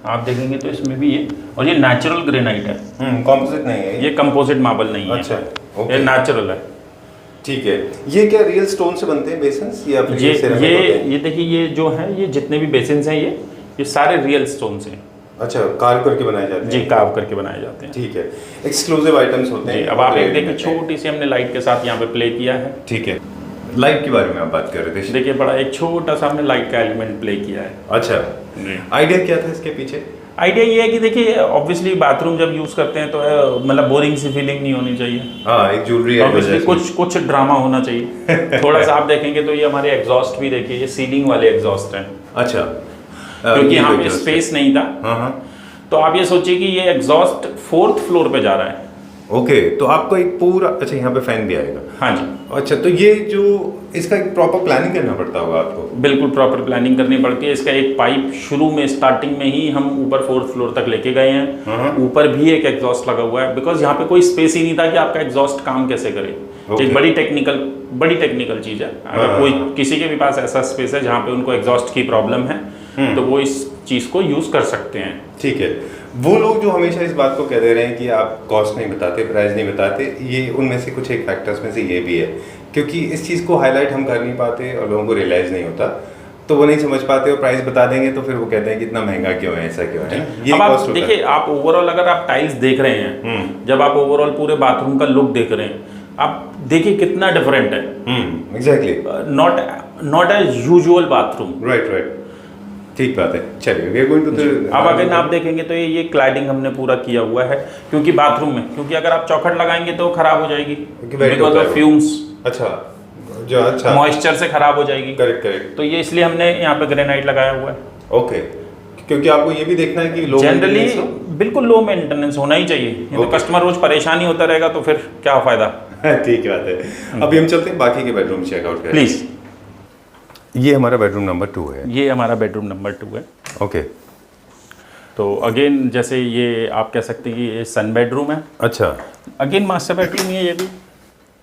B: आप देखेंगे तो इसमें भी ये, और ये नेचुरल ग्रेनाइट है,
A: कंपोजिट नहीं है
B: ये कंपोजिट मार्बल नहीं है।
A: अच्छा,
B: ये नेचुरल है।
A: ठीक है। ये क्या रियल स्टोन से बनते हैं बेसिन्स या फिर
B: ये देखिए ये जो है ये जितने भी बेसिन्स हैं ये सारे रियल स्टोन से हैं।
A: अच्छा, कार्व करके बनाए जाते हैं?
B: जी, कार्व करके बनाए जाते हैं।
A: ठीक है। एक्सक्लूसिव आइटम्स होते हैं।
B: अब आप एक देखिए छोटी सी हमने लाइट के साथ यहाँ पे प्ले किया है।
A: ठीक है। लाइट के बारे में आप बात कर रहे थे।
B: देखिए बड़ा एक छोटा सा हमने लाइट का एलिमेंट प्ले किया है।
A: अच्छा, आइडिया क्या था इसके पीछे?
B: आइडिया ये है कि देखिए ऑब्वियसली बाथरूम जब यूज करते हैं तो मतलब बोरिंग सी फीलिंग नहीं होनी चाहिए।
A: हाँ, एक ज्वेलरी
B: ऑब्वियसली कुछ ड्रामा होना चाहिए। थोड़ा सा आप देखेंगे तो ये हमारे एग्जॉस्ट भी देखिए, ये सीलिंग वाले एग्जॉस्ट हैं।
A: अच्छा,
B: क्योंकि यहाँ पे स्पेस नहीं था। तो आप ये सोचिए कि ये एग्जॉस्ट 4th फ्लोर पे जा रहा है।
A: ओके, तो आपको एक पूरा, अच्छा यहाँ पे फैन भी आएगा?
B: हाँ जी।
A: अच्छा, तो ये जो इसका एक प्रॉपर प्लानिंग करना पड़ता होगा आपको?
B: बिल्कुल प्रॉपर प्लानिंग करनी पड़ती है। इसका एक पाइप शुरू में स्टार्टिंग में ही हम ऊपर 4th फ्लोर तक लेके गए हैं। ऊपर भी एक एग्जॉस्ट लगा हुआ है, बिकॉज यहाँ पे कोई स्पेस ही नहीं था कि आपका एग्जॉस्ट काम कैसे करे। एक बड़ी टेक्निकल चीज है। अगर कोई किसी के भी पास ऐसा स्पेस है जहाँ पे उनको एग्जॉस्ट की प्रॉब्लम है तो वो इस चीज को यूज कर सकते हैं।
A: ठीक है। वो लोग जो हमेशा इस बात को कह दे रहे हैं कि आप कॉस्ट नहीं बताते, प्राइस नहीं बताते, ये उनमें से कुछ एक फैक्टर्स में से ये भी है, क्योंकि इस चीज़ को हाईलाइट हम कर नहीं पाते और लोगों को रियलाइज़ नहीं होता, तो वो नहीं समझ पाते और प्राइस बता देंगे तो फिर वो कहते हैं कि इतना महंगा क्यों है, ऐसा क्यों है। ये
B: अब आप देखिए, आप ओवरऑल अगर आप टाइल्स देख रहे हैं, जब आप ओवरऑल पूरे बाथरूम का लुक देख रहे हैं, आप देखिए कितना डिफरेंट है।
A: Exactly,
B: not as usual bathroom.
A: Right, ठीक बात है। चलिए, वी आर गोइंग टू
B: अब अगर आप देखेंगे तो ये क्लैडिंग हमने पूरा किया हुआ है, क्योंकि बाथरूम में, क्योंकि अगर आप चौखट लगाएंगे तो खराब हो जाएगी बिकॉज ऑफ फ्यूम्स।
A: अच्छा,
B: मॉइस्चर से खराब हो जाएगी।
A: करेक्ट।
B: तो ये इसलिए हमने यहाँ पे ग्रेनाइट लगाया हुआ है।
A: ओके, क्योंकि आपको ये भी देखना है कि लो
B: जनरली बिल्कुल लो मेंटेनेंस होना ही चाहिए। तो कस्टमर रोज परेशान ही होता रहेगा तो फिर क्या फायदा।
A: ठीक बात है। अभी हम चलते हैं बाकी के बेडरूम चेकआउट करें
B: प्लीज।
A: ये हमारा बेडरूम नंबर 2 है।
B: ये हमारा बेडरूम नंबर 2 है।
A: ओके।
B: तो अगेन जैसे ये आप कह सकते हैं कि ये सन बेडरूम है।
A: अच्छा,
B: अगेन मास्टर बेडरूम ही है ये भी।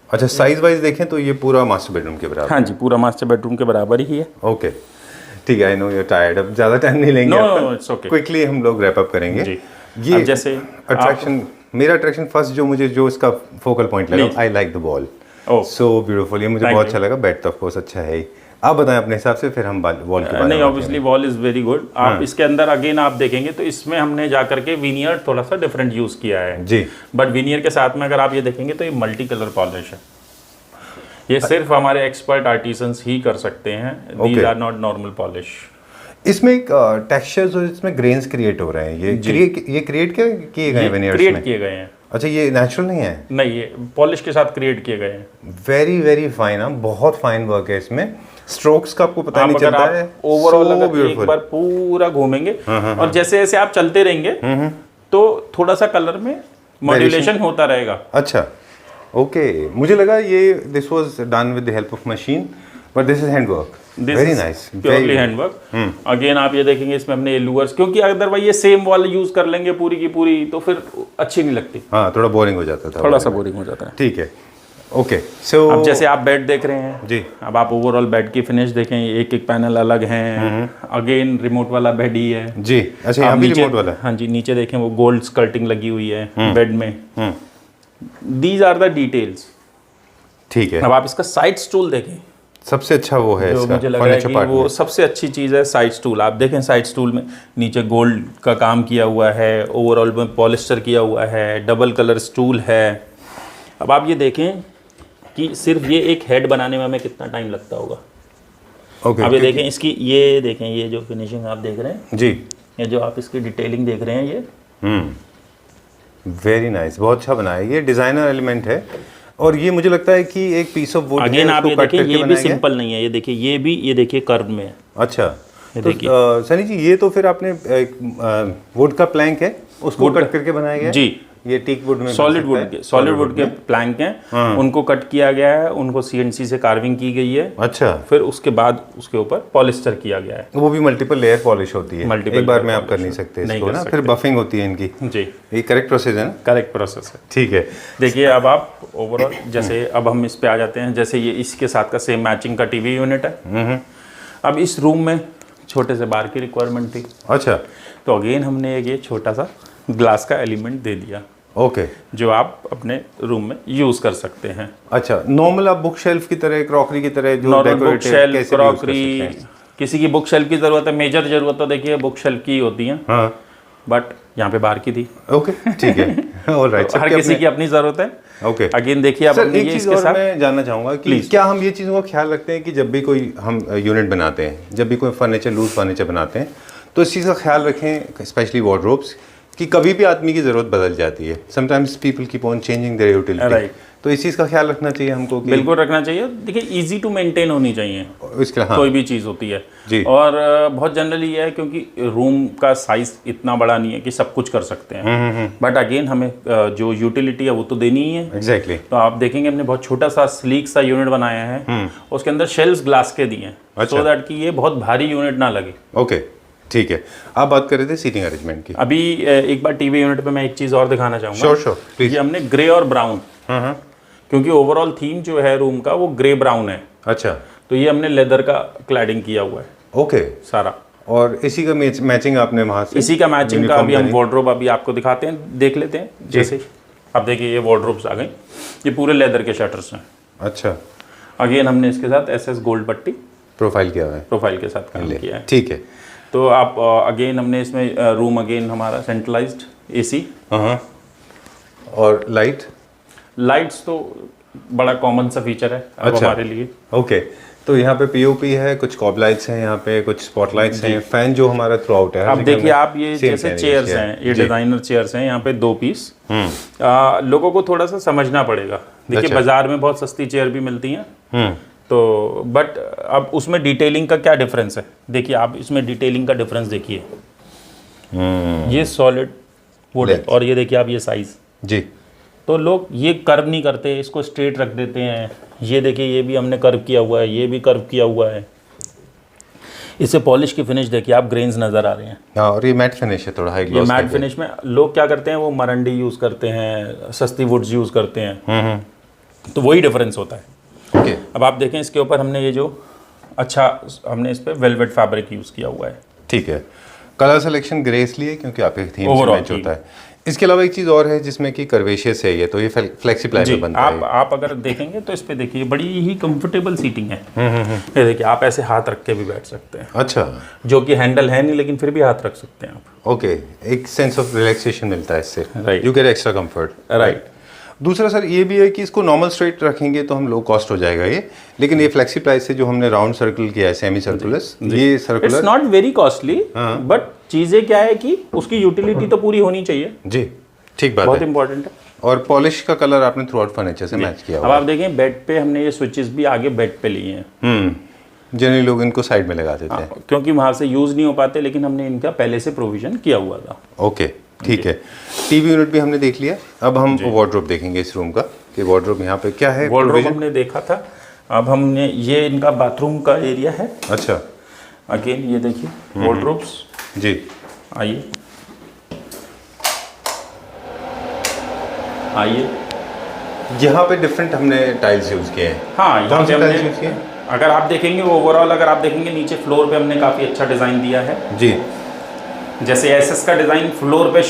A: अच्छा, साइज वाइज देखें तो ये पूरा मास्टर बेडरूम के बराबर?
B: हाँ जी, पूरा मास्टर बेडरूम के बराबर ही है।
A: ओके, ठीक है। I know you are tired, अब ज़्यादा टाइम नहीं लेंगे।
B: No, it's okay.
A: क्विकली हम लोग रैप अप करेंगे
B: जी।
A: ये
B: जैसे
A: अट्रैक्शन, मेरा अट्रैक्शन फर्स्ट जो इसका फोकल पॉइंट लगा, I like the wall, so beautiful. ये मुझे बहुत अच्छा लगा। बेड तो ऑफ कोर्स अच्छा है ही। आप बताएं अपने हिसाब से, फिर हम वॉल के बारे में।
B: नहीं, obviously wall is very good. आप इसके अंदर अगेन आप देखेंगे तो इसमें हमने जाकर के विनियर थोड़ा सा डिफरेंट यूज किया है
A: जी।
B: बट विनियर के साथ में अगर आप ये देखेंगे तो ये मल्टी कलर पॉलिश है। ये सिर्फ हमारे एक्सपर्ट आर्टिसंस ही कर सकते हैं। These are not normal polish.
A: इसमें एक टेक्सचर्स और इसमें ग्रेन्स क्रिएट हो रहे हैं। ये क्रिएट किए गए विनियर्स में?
B: क्रिएट किए गए हैं।
A: अच्छा, ये नेचुरल नहीं है?
B: नहीं, ये पॉलिश के साथ क्रिएट किए गए हैं।
A: वेरी फाइन, बहुत फाइन वर्क है इसमें। स्ट्रोक्स का आपको पता नहीं चलता है।
B: ओवरऑल अगर एक बार पूरा घूमेंगे और जैसे जैसे आप चलते रहेंगे तो थोड़ा सा कलर में मॉड्यूलेशन होता रहेगा।
A: अच्छा, ओके। मुझे लगा ये this was done with the help of machine, but this is handwork. Very nice,
B: purely handwork. Again आप ये देखेंगे इसमें हमने लूअर्स, क्योंकि अदरवाइज ये सेम वॉल यूज कर लेंगे पूरी की पूरी तो फिर अच्छी नहीं लगती।
A: हाँ, थोड़ा बोरिंग हो जाता था।
B: थोड़ा सा बोरिंग हो जाता है।
A: ठीक है, ओके। सो
B: अब जैसे आप बेड देख रहे हैं
A: जी,
B: अब आप ओवरऑल बेड की फिनिश देखें, एक एक पैनल अलग हैं। अगेन रिमोट वाला बेड ही है
A: जी। अच्छा, यहाँ भी रिमोट वाला है?
B: हाँ जी, नीचे देखें वो गोल्ड स्कर्टिंग लगी हुई है बेड में। These are the details.
A: ठीक है।
B: अब आप इसका साइड स्टूल देखें,
A: सबसे अच्छा वो है
B: जो
A: इसका,
B: मुझे लग रहा है कि वो सबसे अच्छी चीज़ है साइड स्टूल। आप देखें साइड स्टूल में नीचे गोल्ड का काम किया हुआ है, ओवरऑल में पॉलिस्टर किया हुआ है, डबल कलर स्टूल है। अब आप ये देखें कि सिर्फ ये एक हेड बनाने में हमें कितना टाइम लगता होगा।
A: ओके,
B: अब ये देखें इसकी, ये देखें ये जो फिनिशिंग आप देख रहे हैं
A: जी,
B: ये जो आप इसकी डिटेलिंग देख रहे हैं, ये
A: वेरी नाइस, बहुत अच्छा बनाया। ये डिजाइनर एलिमेंट है और ये मुझे लगता है कि एक पीस ऑफ वुड
B: अगेन आप ये देखिए, ये भी सिंपल नहीं है। ये देखिए, ये भी, ये देखिए कर्व में है।
A: अच्छा,
B: ये
A: तो
B: देखिए
A: सनी जी, ये तो फिर आपने वुड का प्लैंक है उसको कट करके बनाया गया?
B: जी,
A: ये टीक वुड में
B: सॉलिड वुड के प्लैंक हैं, उनको कट किया गया है, उनको CNC से कार्विंग की गई है।
A: अच्छा,
B: फिर उसके बाद उसके ऊपर पॉलिस्टर किया गया है।
A: वो भी मल्टीपल लेयर पॉलिश होती है, एक बार में आप कर नहीं सकते
B: नहीं
A: इसको
B: कर
A: ना,
B: सकते।
A: फिर बफिंग होती है इनकी
B: जी,
A: ये करेक्ट प्रोसेस है ना?
B: करेक्ट प्रोसेस है।
A: ठीक है,
B: देखिए अब आप ओवरऑल जैसे अब हम इस पे आ जाते हैं, जैसे ये इसके साथ का सेम मैचिंग का टीवी यूनिट है। अब इस रूम में छोटे से बार की रिक्वायरमेंट थी,
A: अच्छा,
B: तो अगेन हमने एक ये छोटा सा ग्लास का एलिमेंट दे दिया,
A: ओके,
B: जो आप अपने रूम में यूज कर सकते हैं।
A: अच्छा, नॉर्मल आप बुक शेल्फ की तरह, क्रॉकरी की तरह जो
B: नॉर्मल बुक
A: डेकोरेटिव
B: शेल्फ,
A: कैसे भी यूज कर
B: क्रॉकरी,
A: सकते हैं।
B: किसी की बुक शेल्फ की जरूरत है, मेजर जरूरत तो देखिए बुक शेल्फ की होती है,
A: हाँ,
B: बट यहाँ पे बार की थी।
A: ओके, ठीक है, ऑलराइट,
B: हर किसी की अपनी जरूरत है।
A: ओके,
B: अगेन देखिए अब
A: सर
B: हमने
A: एक
B: ये
A: चीज़
B: इसके
A: और
B: साथ
A: मैं जानना चाहूँगा कि क्या हम ये चीज़ों का ख्याल रखते हैं कि जब भी कोई हम यूनिट बनाते हैं, जब भी कोई फर्नीचर, लूज फर्नीचर बनाते हैं, तो इस चीज़ का ख्याल रखें, स्पेशली वार्डरोब्स, कि कभी भी आदमी की ज़रूरत बदल जाती है। Sometimes people keep on changing their utility,
B: right,
A: तो इस चीज़ का ख्याल रखना चाहिए हमको कि
B: बिल्कुल रखना चाहिए। देखिए इजी टू मेंटेन होनी चाहिए
A: इसके, हाँ,
B: कोई भी चीज़ होती है
A: जी,
B: और बहुत जनरली ये है क्योंकि रूम का साइज इतना बड़ा नहीं है कि सब कुछ कर सकते हैं, बट अगेन हमें जो यूटिलिटी है वो तो देनी ही है।
A: एग्जैक्टली,
B: तो आप देखेंगे हमने बहुत छोटा सा स्लीक सा यूनिट बनाया है, उसके अंदर शेल्व्स ग्लास के दिए हैं, सो दैट कि ये बहुत भारी यूनिट ना लगे।
A: ओके, ठीक है। आप बात कर रहे थे सीटिंग अरेंजमेंट की।
B: अभी एक बार टीवी यूनिट पे मैं एक चीज़ और दिखाना चाहूँगा।
A: Sure sure, please.
B: ये हमने ग्रे और ब्राउन, क्योंकि ओवरऑल थीम जो है रूम का वो ग्रे ब्राउन है,
A: अच्छा,
B: तो ये हमने लेदर का क्लैडिंग किया हुआ है
A: ओके,
B: सारा,
A: और इसी का मैचिंग आपने वहाँ से,
B: इसी का मैचिंग का
A: uniform
B: अभी हम
A: करी।
B: वार्डरोब अभी आपको दिखाते हैं, देख लेते हैं। जैसे अब देखिए ये वार्डरोब्स आ गई, ये पूरे लेदर के शटर्स हैं।
A: अच्छा,
B: अगेन हमने इसके साथ SS गोल्ड पट्टी
A: प्रोफाइल किया हुआ है,
B: प्रोफाइल के साथ काम किया है।
A: ठीक है।
B: तो आप अगेन हमने इसमें रूम अगेन हमारा सेंट्रलाइज्ड AC,
A: हाँ, और
B: लाइट्स तो बड़ा कॉमन सा फीचर है अब
A: अच्छा,
B: हमारे लिए।
A: ओके, तो यहाँ पे POP है, कुछ कॉब लाइट्स हैं, यहाँ पे कुछ स्पॉटलाइट्स हैं, फैन जो हमारा थ्रू आउट है।
B: अब देखिए आप ये जैसे चेयर्स हैं, ये डिजाइनर चेयर्स हैं, यहाँ पे 2 पीस। लोगों को थोड़ा सा समझना पड़ेगा। देखिए
A: अच्छा,
B: बाजार में बहुत सस्ती चेयर भी मिलती हैं, तो बट अब उसमें डिटेलिंग का क्या डिफरेंस है, देखिए आप इसमें डिटेलिंग का डिफरेंस देखिए, ये सॉलिड वुड है और ये देखिए आप ये साइज
A: जी,
B: तो लोग ये कर्व नहीं करते, इसको स्ट्रेट रख देते हैं। ये देखिए ये भी हमने कर्व किया हुआ है, ये भी कर्व किया हुआ है। इससे पॉलिश की फिनिश देखिए आप, ग्रेन्स नज़र आ रहे हैं।
A: हाँ, और ये मैट फिनिश है, थोड़ा हाई
B: ये
A: ग्लॉस।
B: मैट फिनिश में लोग क्या करते हैं, वो मरंडी यूज़ करते हैं, सस्ती वुड्स यूज़ करते हैं, तो वही डिफरेंस होता है।
A: ओके,
B: अब आप देखें इसके ऊपर हमने ये जो अच्छा हमने इस पर वेलवेट फैब्रिक यूज़ किया हुआ है।
A: ठीक है। कलर सिलेक्शन ग्रे इसलिए क्योंकि आपके थीम से
B: Overall
A: मैच होता है। इसके अलावा एक चीज़ और है जिसमें कि कर्वेशियस है ये, तो ये फ्लेक्सीप्लाई में बनता है।
B: आप अगर देखेंगे तो इस पे देखिए बड़ी ही कंफर्टेबल सीटिंग है। ये देखिए आप ऐसे हाथ रख के भी बैठ सकते हैं।
A: अच्छा,
B: जो कि हैंडल है नहीं, लेकिन फिर भी हाथ रख सकते हैं आप।
A: ओके, एक सेंस ऑफ रिलैक्सेशन मिलता है इससे,
B: Right.
A: You get extra comfort.
B: Right.
A: दूसरा सर ये भी है कि इसको नॉर्मल स्ट्रेट रखेंगे तो हम लो कॉस्ट हो जाएगा ये, लेकिन ये फ्लेक्सीप्लाई से जो हमने राउंड सर्कल किया है, सेमी सर्कुलस, ये
B: it's
A: circular,
B: not very costly, but चीज़ें क्या है कि उसकी यूटिलिटी तो पूरी होनी चाहिए,
A: जी, ठीक बात
B: बहुत
A: है।
B: इंपॉर्टेंट है।
A: और पॉलिश का कलर आपने थ्रू आउट फर्नीचर से मैच किया
B: अब
A: हुआ
B: आप देखें बेड पे हमने ये स्विचेस भी आगे बेड पे लिए हैं।
A: जनरली लोग इनको साइड में लगा देते हैं।
B: क्योंकि वहाँ से यूज़ नहीं हो पाते, लेकिन हमने इनका पहले से प्रोविजन किया हुआ था।
A: ओके, ठीक है। टीवी यूनिट भी हमने देख लिया, अब हम वार्डरोब देखेंगे इस रूम का कि वार्डरोब यहाँ पे क्या है।
B: वार्डरोब हमने देखा था, अब हमने ये इनका बाथरूम का एरिया है।
A: अच्छा,
B: अगेन ये देखिए वार्डरोब्स,
A: जी,
B: आइए आइए,
A: यहाँ पे डिफरेंट हमने टाइल्स यूज़ किए हैं।
B: हाँ यहाँ
A: कौन
B: पे
A: से टाइल्स यूज़
B: हमने,
A: किए हैं?
B: अगर आप देखेंगे ओवरऑल, अगर आप देखेंगे नीचे फ्लोर पे हमने काफ़ी अच्छा डिज़ाइन दिया है।
A: जी,
B: जैसे SS का डिज़ाइन फ्लोर पे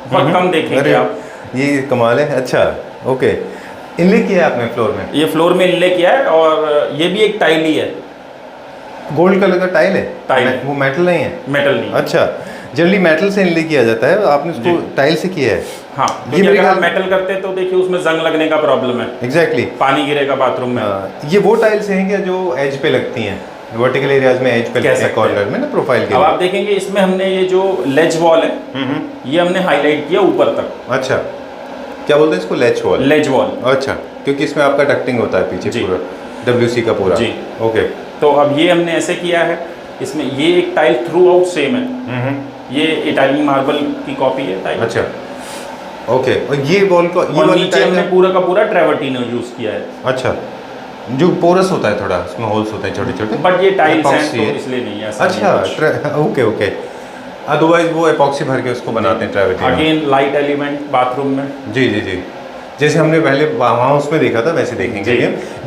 B: बहुत कम देखेंगे
A: अरे
B: आप,
A: ये कमाल है। अच्छा, ओके, इनले किया है आपने फ्लोर में?
B: ये फ्लोर में इनले किया है, और ये भी एक टाइल ही है,
A: गोल्ड कलर का टाइल है?
B: टाइल है।
A: वो मेटल नहीं है?
B: मेटल नहीं।
A: अच्छा, जनरली मेटल से इनले किया जाता है, आपने उसको टाइल से किया है?
B: हाँ,
A: ये
B: क्योंकि
A: मेरे
B: अगर आप
A: ख्याल-
B: मेटल करते तो देखिए उसमें जंग लगने का प्रॉब्लम है,
A: एग्जैक्टली।
B: पानी गिरेगा बाथरूम में।
A: ये वो टाइल्स हैं क्या जो एज पे लगती हैं, वर्टिकल एरियाज में एज पे लगती हैं, कॉर्नर में ना, प्रोफाइल के
B: अब
A: लिए?
B: आप देखेंगे इसमें हमने ये जो लेज वॉल है, ये हमने हाईलाइट किया ऊपर तक।
A: अच्छा, क्या बोलते हैं इसको? Latch wall?
B: लेज वॉल,
A: अच्छा, क्योंकि इसमें आपका डक्टिंग होता है पीछे
B: जी।
A: पूरा, WC का पूरा।
B: जी।
A: ओके,
B: तो अब ये हमने ऐसे किया है, इसमें ये एक टाइल थ्रू आउट सेम है, ये इटालियन मार्बल की कॉपी है टाइल।
A: अच्छा, ओके, और ये वॉल को ये
B: और
A: वाली
B: नीचे हमने पूरा का पूरा ट्रेवर्टिनो यूज किया है।
A: अच्छा, जो पोरस होता है थोड़ा, उसमें होल्स होते हैं छोटे छोटे,
B: बट ये टाइल्स हैं
A: Epoxy
B: तो
A: है।
B: इसलिए नहीं है ऐसा।
A: अच्छा, ओके ओके, अदरवाइज वो एपॉक्सी भर के उसको बनाते हैं ट्रेवर्टिनो।
B: अगेन लाइट एलिमेंट बाथरूम में।
A: जी जी जी, जैसे हमने पहले वहाँ उसमें देखा था वैसे देखेंगे।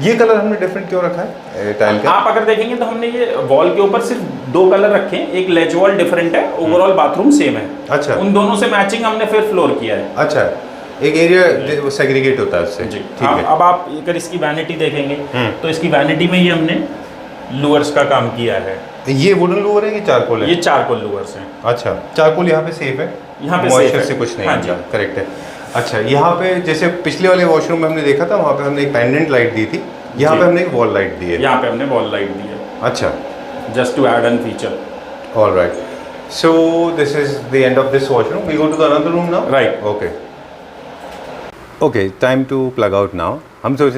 A: ये कलर हमने डिफरेंट क्यों रखा है टाइल का?
B: आप अगर देखेंगे तो हमने ये वॉल के ऊपर सिर्फ 2 कलर रखे हैं, एक लेज वॉल डिफरेंट है, ओवरऑल बाथरूम सेम है।
A: अच्छा,
B: उन दोनों से मैचिंग हमने फिर फ्लोर किया है।
A: अच्छा, एक एरिया सेग्रीगेट होता है उससे।
B: जी
A: ठीक है।
B: अब आप अगर इसकी वैनिटी देखेंगे तो इसकी वैनिटी में ही हमने लूअर्स का काम किया है।
A: ये वुडन लूअर है कि चारकोल है?
B: ये चारकोल लूअर्स हैं।
A: अच्छा, चारकोल यहाँ पे सेफ है,
B: यहाँ पे
A: मॉइस्चर
B: safe है।
A: से कुछ नहीं
B: हाँ
A: होता, करेक्ट है। अच्छा, यहाँ पे जैसे पिछले वाले वॉशरूम में हमने देखा था, वहाँ पे हमने एक पेंडेंट लाइट दी थी, यहाँ पे हमने एक वॉल लाइट दी है।
B: यहाँ पे हमने वॉल लाइट दी है।
A: अच्छा,
B: just to add an feature.
A: Alright, so this is the end of this washroom, we go to the another room now.
B: Right,
A: okay okay, time to plug out now. हम सोच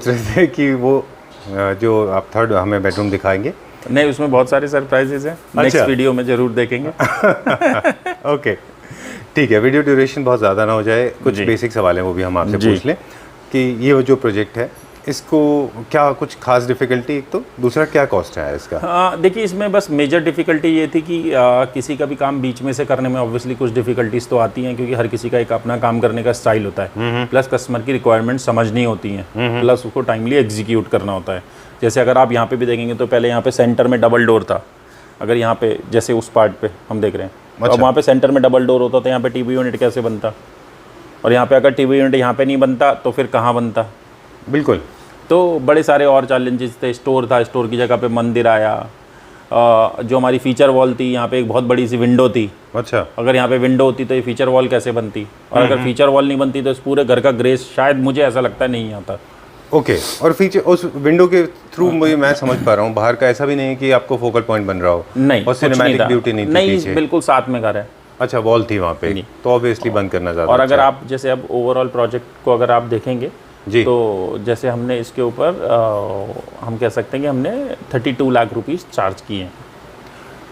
A: रहे थे कि वो जो आप थर्ड हमें बेडरूम दिखाएंगे।
B: नहीं, उसमें बहुत सारे सरप्राइजेज हैं। नेक्स्ट वीडियो में जरूर देखेंगे।
A: ओके, ठीक है, वीडियो ड्यूरेशन बहुत ज़्यादा ना हो जाए, कुछ बेसिक सवाल हैं वो भी हम आपसे पूछ लें कि ये जो प्रोजेक्ट है इसको क्या कुछ खास डिफ़िकल्टी, एक तो दूसरा क्या कॉस्ट है इसका?
B: देखिए, इसमें बस मेजर डिफ़िकल्टी ये थी कि किसी का भी काम बीच में से करने में ऑब्वियसली कुछ डिफ़िकल्टीज तो आती हैं, क्योंकि हर किसी का एक अपना काम करने का स्टाइल होता है, प्लस कस्टमर की रिक्वायरमेंट समझनी होती हैं, प्लस उसको टाइमली एग्जीक्यूट करना होता है। जैसे अगर आप यहाँ पे भी देखेंगे तो पहले यहाँ पे सेंटर में डबल डोर था। अगर यहाँ पे जैसे उस पार्ट पे हम देख रहे हैं,
A: अच्छा।
B: अब वहाँ पे सेंटर में डबल डोर होता तो यहाँ पे टीवी यूनिट कैसे बनता, और यहाँ पे अगर टीवी यूनिट यहाँ पे नहीं बनता तो फिर कहाँ बनता?
A: बिल्कुल।
B: तो बड़े सारे और चैलेंजेस थे। स्टोर था, स्टोर की जगह पे मंदिर आया। जो हमारी फीचर वॉल थी, यहाँ पे एक बहुत बड़ी सी विंडो थी।
A: अच्छा,
B: अगर यहाँ पे विंडो होती तो ये फीचर वॉल कैसे बनती, और अगर फीचर वॉल नहीं बनती तो इस पूरे घर का ग्रेस शायद, मुझे ऐसा लगता है, नहीं आता।
A: ओके, और फीचर उस विंडो के थ्रू मुझे मैं समझ पा रहा हूँ, बाहर का ऐसा भी नहीं है कि आपको फोकल पॉइंट बन रहा हो।
B: नहीं,
A: और सिनेमैटिक ब्यूटी नहीं थी पीछे।
B: नहीं, बिल्कुल साथ में घर है।
A: अच्छा, वॉल थी वहाँ पे, तो ऑब्वियसली बंद करना ज़्यादा
B: और अगर
A: अच्छा।
B: आप जैसे अब ओवरऑल प्रोजेक्ट को अगर आप देखेंगे
A: जी,
B: तो जैसे हमने इसके ऊपर हम कह सकते हैं कि हमने 32 लाख रुपीस चार्ज किए हैं।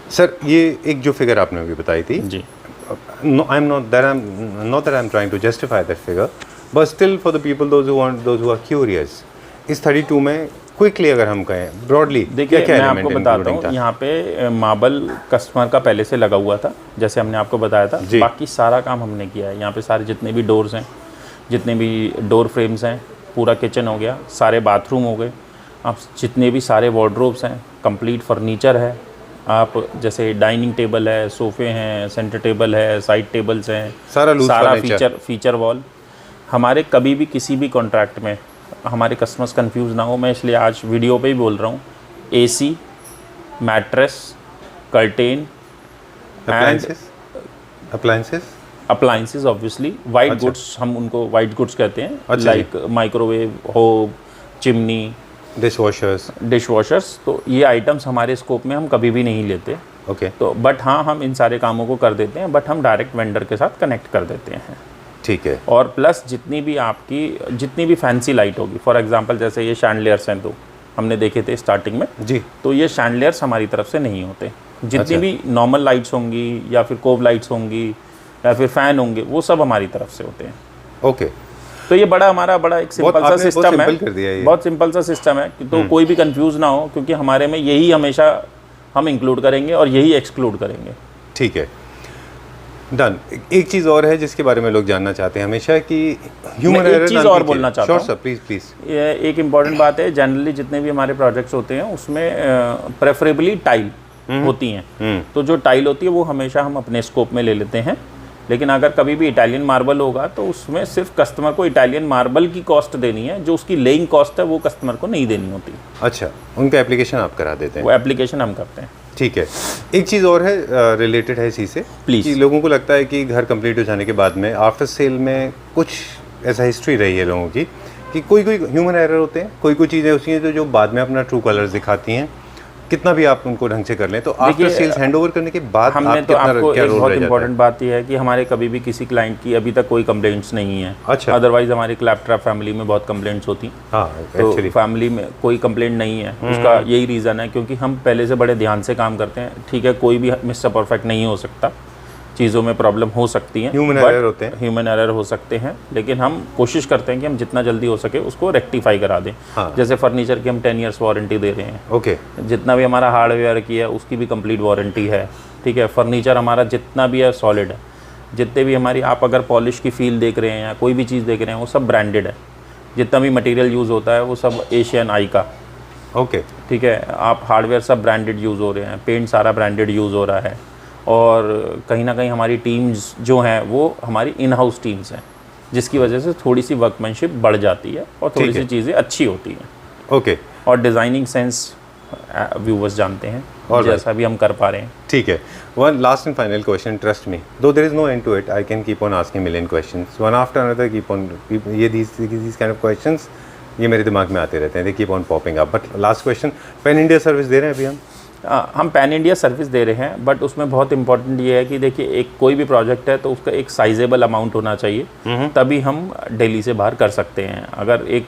A: सर, ये एक जो फिगर आपने अभी बताई थी,
B: जी,
A: I am not that I am trying to justify that figure, but still for the people those who are curious, इस 32 में क्विकली अगर हम कहें ब्रॉडली,
B: देखिए मैं आपको बताता हूँ, यहाँ पे मार्बल कस्टमर का पहले से लगा हुआ था, जैसे हमने आपको बताया था। बाकी सारा काम हमने किया है। यहाँ पे सारे जितने भी डोर्स हैं, जितने भी डोर फ्रेम्स हैं, पूरा किचन हो गया, सारे बाथरूम हो गए, आप जितने भी सारे वार्डरोब्स हैं, कंप्लीट फर्नीचर है। आप जैसे डाइनिंग टेबल है, सोफ़े हैं, सेंटर टेबल है, साइड टेबल्स हैं, सारा फीचर वॉल। हमारे कभी भी किसी भी कॉन्ट्रैक्ट में हमारे कस्टमर्स कंफ्यूज ना हो, मैं इसलिए आज वीडियो पे ही बोल रहा हूँ, AC, mattress, curtain and appliances, obviously white goods, हम उनको वाइट गुड्स कहते हैं, लाइक माइक्रोवेव, होब, चिमनी, डिशवॉशर्स। तो ये आइटम्स हमारे स्कोप में हम कभी भी नहीं लेते।
A: ओके,
B: तो बट हाँ, हम इन सारे कामों को कर देते हैं, बट हम डायरेक्ट वेंडर के साथ कनेक्ट कर देते हैं।
A: ठीक है।
B: और प्लस जितनी भी फैंसी लाइट होगी, फॉर एग्जांपल जैसे ये शैंडलियर्स हैं, तो हमने देखे थे स्टार्टिंग में
A: जी, तो
B: ये शैंडलियर्स हमारी तरफ से नहीं होते। जितनी भी नॉर्मल लाइट्स होंगी या फिर कोव लाइट्स होंगी या फिर फैन होंगे, वो सब हमारी तरफ से होते हैं।
A: ओके,
B: तो ये बड़ा एक सिंपल सा सिस्टम है, बहुत सिंपल सा सिस्टम है, तो कोई भी कंफ्यूज ना हो, क्योंकि हमारे में यही हमेशा हम इंक्लूड करेंगे और यही एक्सक्लूड करेंगे।
A: ठीक है, डन। एक चीज़ और है जिसके बारे में लोग जानना चाहते हैं हमेशा कि ह्यूमन एरर,
B: एक चीज़ और बोलना चाहता हूँ।
A: Sir please.
B: ये एक इम्पॉर्टेंट बात है, जनरली जितने भी हमारे प्रोजेक्ट्स होते हैं उसमें प्रेफरेबली टाइल होती हैं। तो जो टाइल होती है वो हमेशा हम अपने स्कोप में ले लेते हैं, लेकिन अगर कभी भी इटालियन मार्बल होगा तो उसमें सिर्फ कस्टमर को इटालियन मार्बल की कॉस्ट देनी है, जो उसकी लेइंग कॉस्ट है वो कस्टमर को नहीं देनी होती।
A: अच्छा, उनका एप्लीकेशन आप करा देते हैं?
B: वो एप्लीकेशन हम करते हैं।
A: ठीक है। एक चीज़ और है रिलेटेड है इसी से,
B: प्लीज़।
A: कि लोगों को लगता है कि घर कंप्लीट हो जाने के बाद में आफ्टर सेल में कुछ ऐसा हिस्ट्री रही है लोगों की कि कोई ह्यूमन एरर होते हैं, कोई चीज़ें होती हैं जो बाद में अपना ट्रू कलर्स दिखाती हैं, कितना भी आप उनको ढंग से कर लें। तो आफ्टर सेल्स हैंडओवर करने के बाद
B: हमने तो आपको एक बहुत इंपॉर्टेंट बात यह है कि हमारे कभी भी किसी क्लाइंट की अभी तक कोई कंप्लेंट्स नहीं है।
A: अच्छा।
B: अदरवाइज हमारी क्लैपट्रैप फैमिली में बहुत कंप्लेंट्स होती। तो फैमिली में कोई कंप्लेंट नहीं है, उसका यही रीज़न है क्योंकि हम पहले से बड़े ध्यान से काम करते हैं। ठीक है, कोई भी मिस्टर परफेक्ट नहीं हो सकता, चीज़ों में प्रॉब्लम हो सकती हैं,
A: ह्यूमन एरर होते हैं,
B: ह्यूमन एरर हो सकते हैं, लेकिन हम कोशिश करते हैं कि हम जितना जल्दी हो सके उसको रेक्टिफाई करा दें।
A: हाँ।
B: जैसे फर्नीचर की हम 10 ईयर्स वारंटी दे रहे हैं।
A: ओके।
B: जितना भी हमारा हार्डवेयर की है उसकी भी कंप्लीट वारंटी है, ठीक है। फर्नीचर हमारा जितना भी है सॉलिड है, जितने भी हमारी आप अगर पॉलिश की फील देख रहे हैं या कोई भी चीज़ देख रहे हैं वो सब ब्रांडेड है। जितना भी मटेरियल यूज़ होता है वो सब एशियन आई का,
A: ओके,
B: ठीक है। आप हार्डवेयर सब ब्रांडेड यूज़ हो रहे हैं, पेंट सारा ब्रांडेड यूज़ हो रहा है, और कहीं ना कहीं हमारी टीम्स जो हैं वो हमारी इन हाउस टीम्स हैं, जिसकी वजह से थोड़ी सी वर्कमैनशिप बढ़ जाती है और थोड़ी सी चीज़ें अच्छी होती हैं।
A: ओके।
B: और डिज़ाइनिंग सेंस व्यूवर्स जानते हैं, और जैसा भी हम कर पा रहे हैं।
A: ठीक है। One last and final question, trust me, though there is no end to it, I can keep on asking million questions, one after another, keep on, ये दीस काइंड ऑफ क्वेश्चंस ये मेरे दिमाग में आते रहते हैं, they keep on popping up. But last question, pan India service दे रहे हैं अभी
B: हम पैन इंडिया सर्विस दे रहे हैं, बट उसमें बहुत इंपॉर्टेंट ये है कि देखिए एक कोई भी प्रोजेक्ट है तो उसका एक साइजेबल अमाउंट होना चाहिए, तभी हम दिल्ली से बाहर कर सकते हैं। अगर एक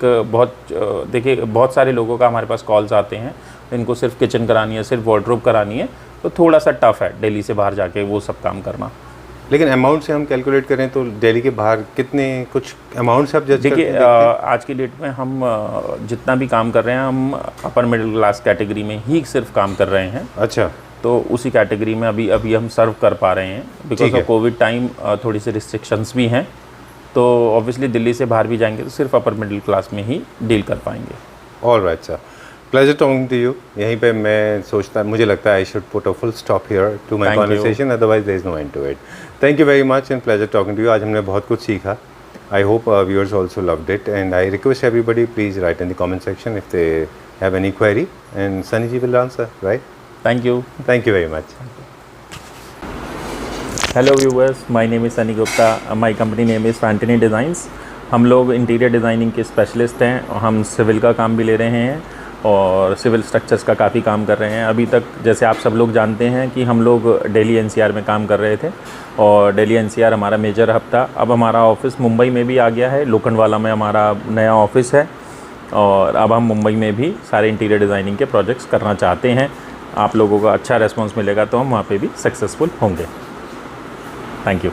B: देखिए बहुत सारे लोगों का हमारे पास कॉल्स आते हैं, इनको सिर्फ किचन करानी है, सिर्फ वार्डरोब करानी है, तो थोड़ा सा टफ है दिल्ली से बाहर जाके वो सब काम करना।
A: लेकिन अमाउंट से हम कैलकुलेट करें तो दिल्ली के बाहर कितने कुछ अमाउंट से आप जज
B: देखिए आज की डेट में हम जितना भी काम कर रहे हैं हम अपर मिडिल क्लास कैटेगरी में ही सिर्फ काम कर रहे हैं।
A: अच्छा।
B: तो उसी कैटेगरी में अभी हम सर्व कर पा रहे हैं, बिकॉज ऑफ कोविड टाइम थोड़ी सी रिस्ट्रिक्शंस भी हैं, तो ऑब्वियसली दिल्ली से बाहर भी जाएंगे तो सिर्फ अपर मिडिल क्लास में ही डील कर पाएंगे।
A: All right sir, pleasure talking to you. यहीं पे मैं सोचता, मुझे लगता है I should put a full stop here to my conversation, otherwise there is no end to it. Thank you very much and pleasure talking to you. आज हमने बहुत कुछ सीखा। I hope viewers also loved it, and I request everybody please write in the comment section if they have any query, and Sunny ji will answer, right?
B: Thank you
A: very much.
B: Hello viewers, my name is Sunny Gupta, my company name is Fantony Designs. हम लोग interior designing के specialist हैं, और हम civil का काम भी ले रहे हैं और सिविल स्ट्रक्चर्स का काफ़ी काम कर रहे हैं। अभी तक जैसे आप सब लोग जानते हैं कि हम लोग दिल्ली एनसीआर में काम कर रहे थे, और दिल्ली एनसीआर हमारा मेजर हब था। अब हमारा ऑफिस मुंबई में भी आ गया है, लोखंडवाला में हमारा नया ऑफिस है, और अब हम मुंबई में भी सारे इंटीरियर डिज़ाइनिंग के प्रोजेक्ट्स करना चाहते हैं। आप लोगों का अच्छा रेस्पॉन्स मिलेगा तो हम वहाँ पे भी सक्सेसफुल होंगे। Thank you.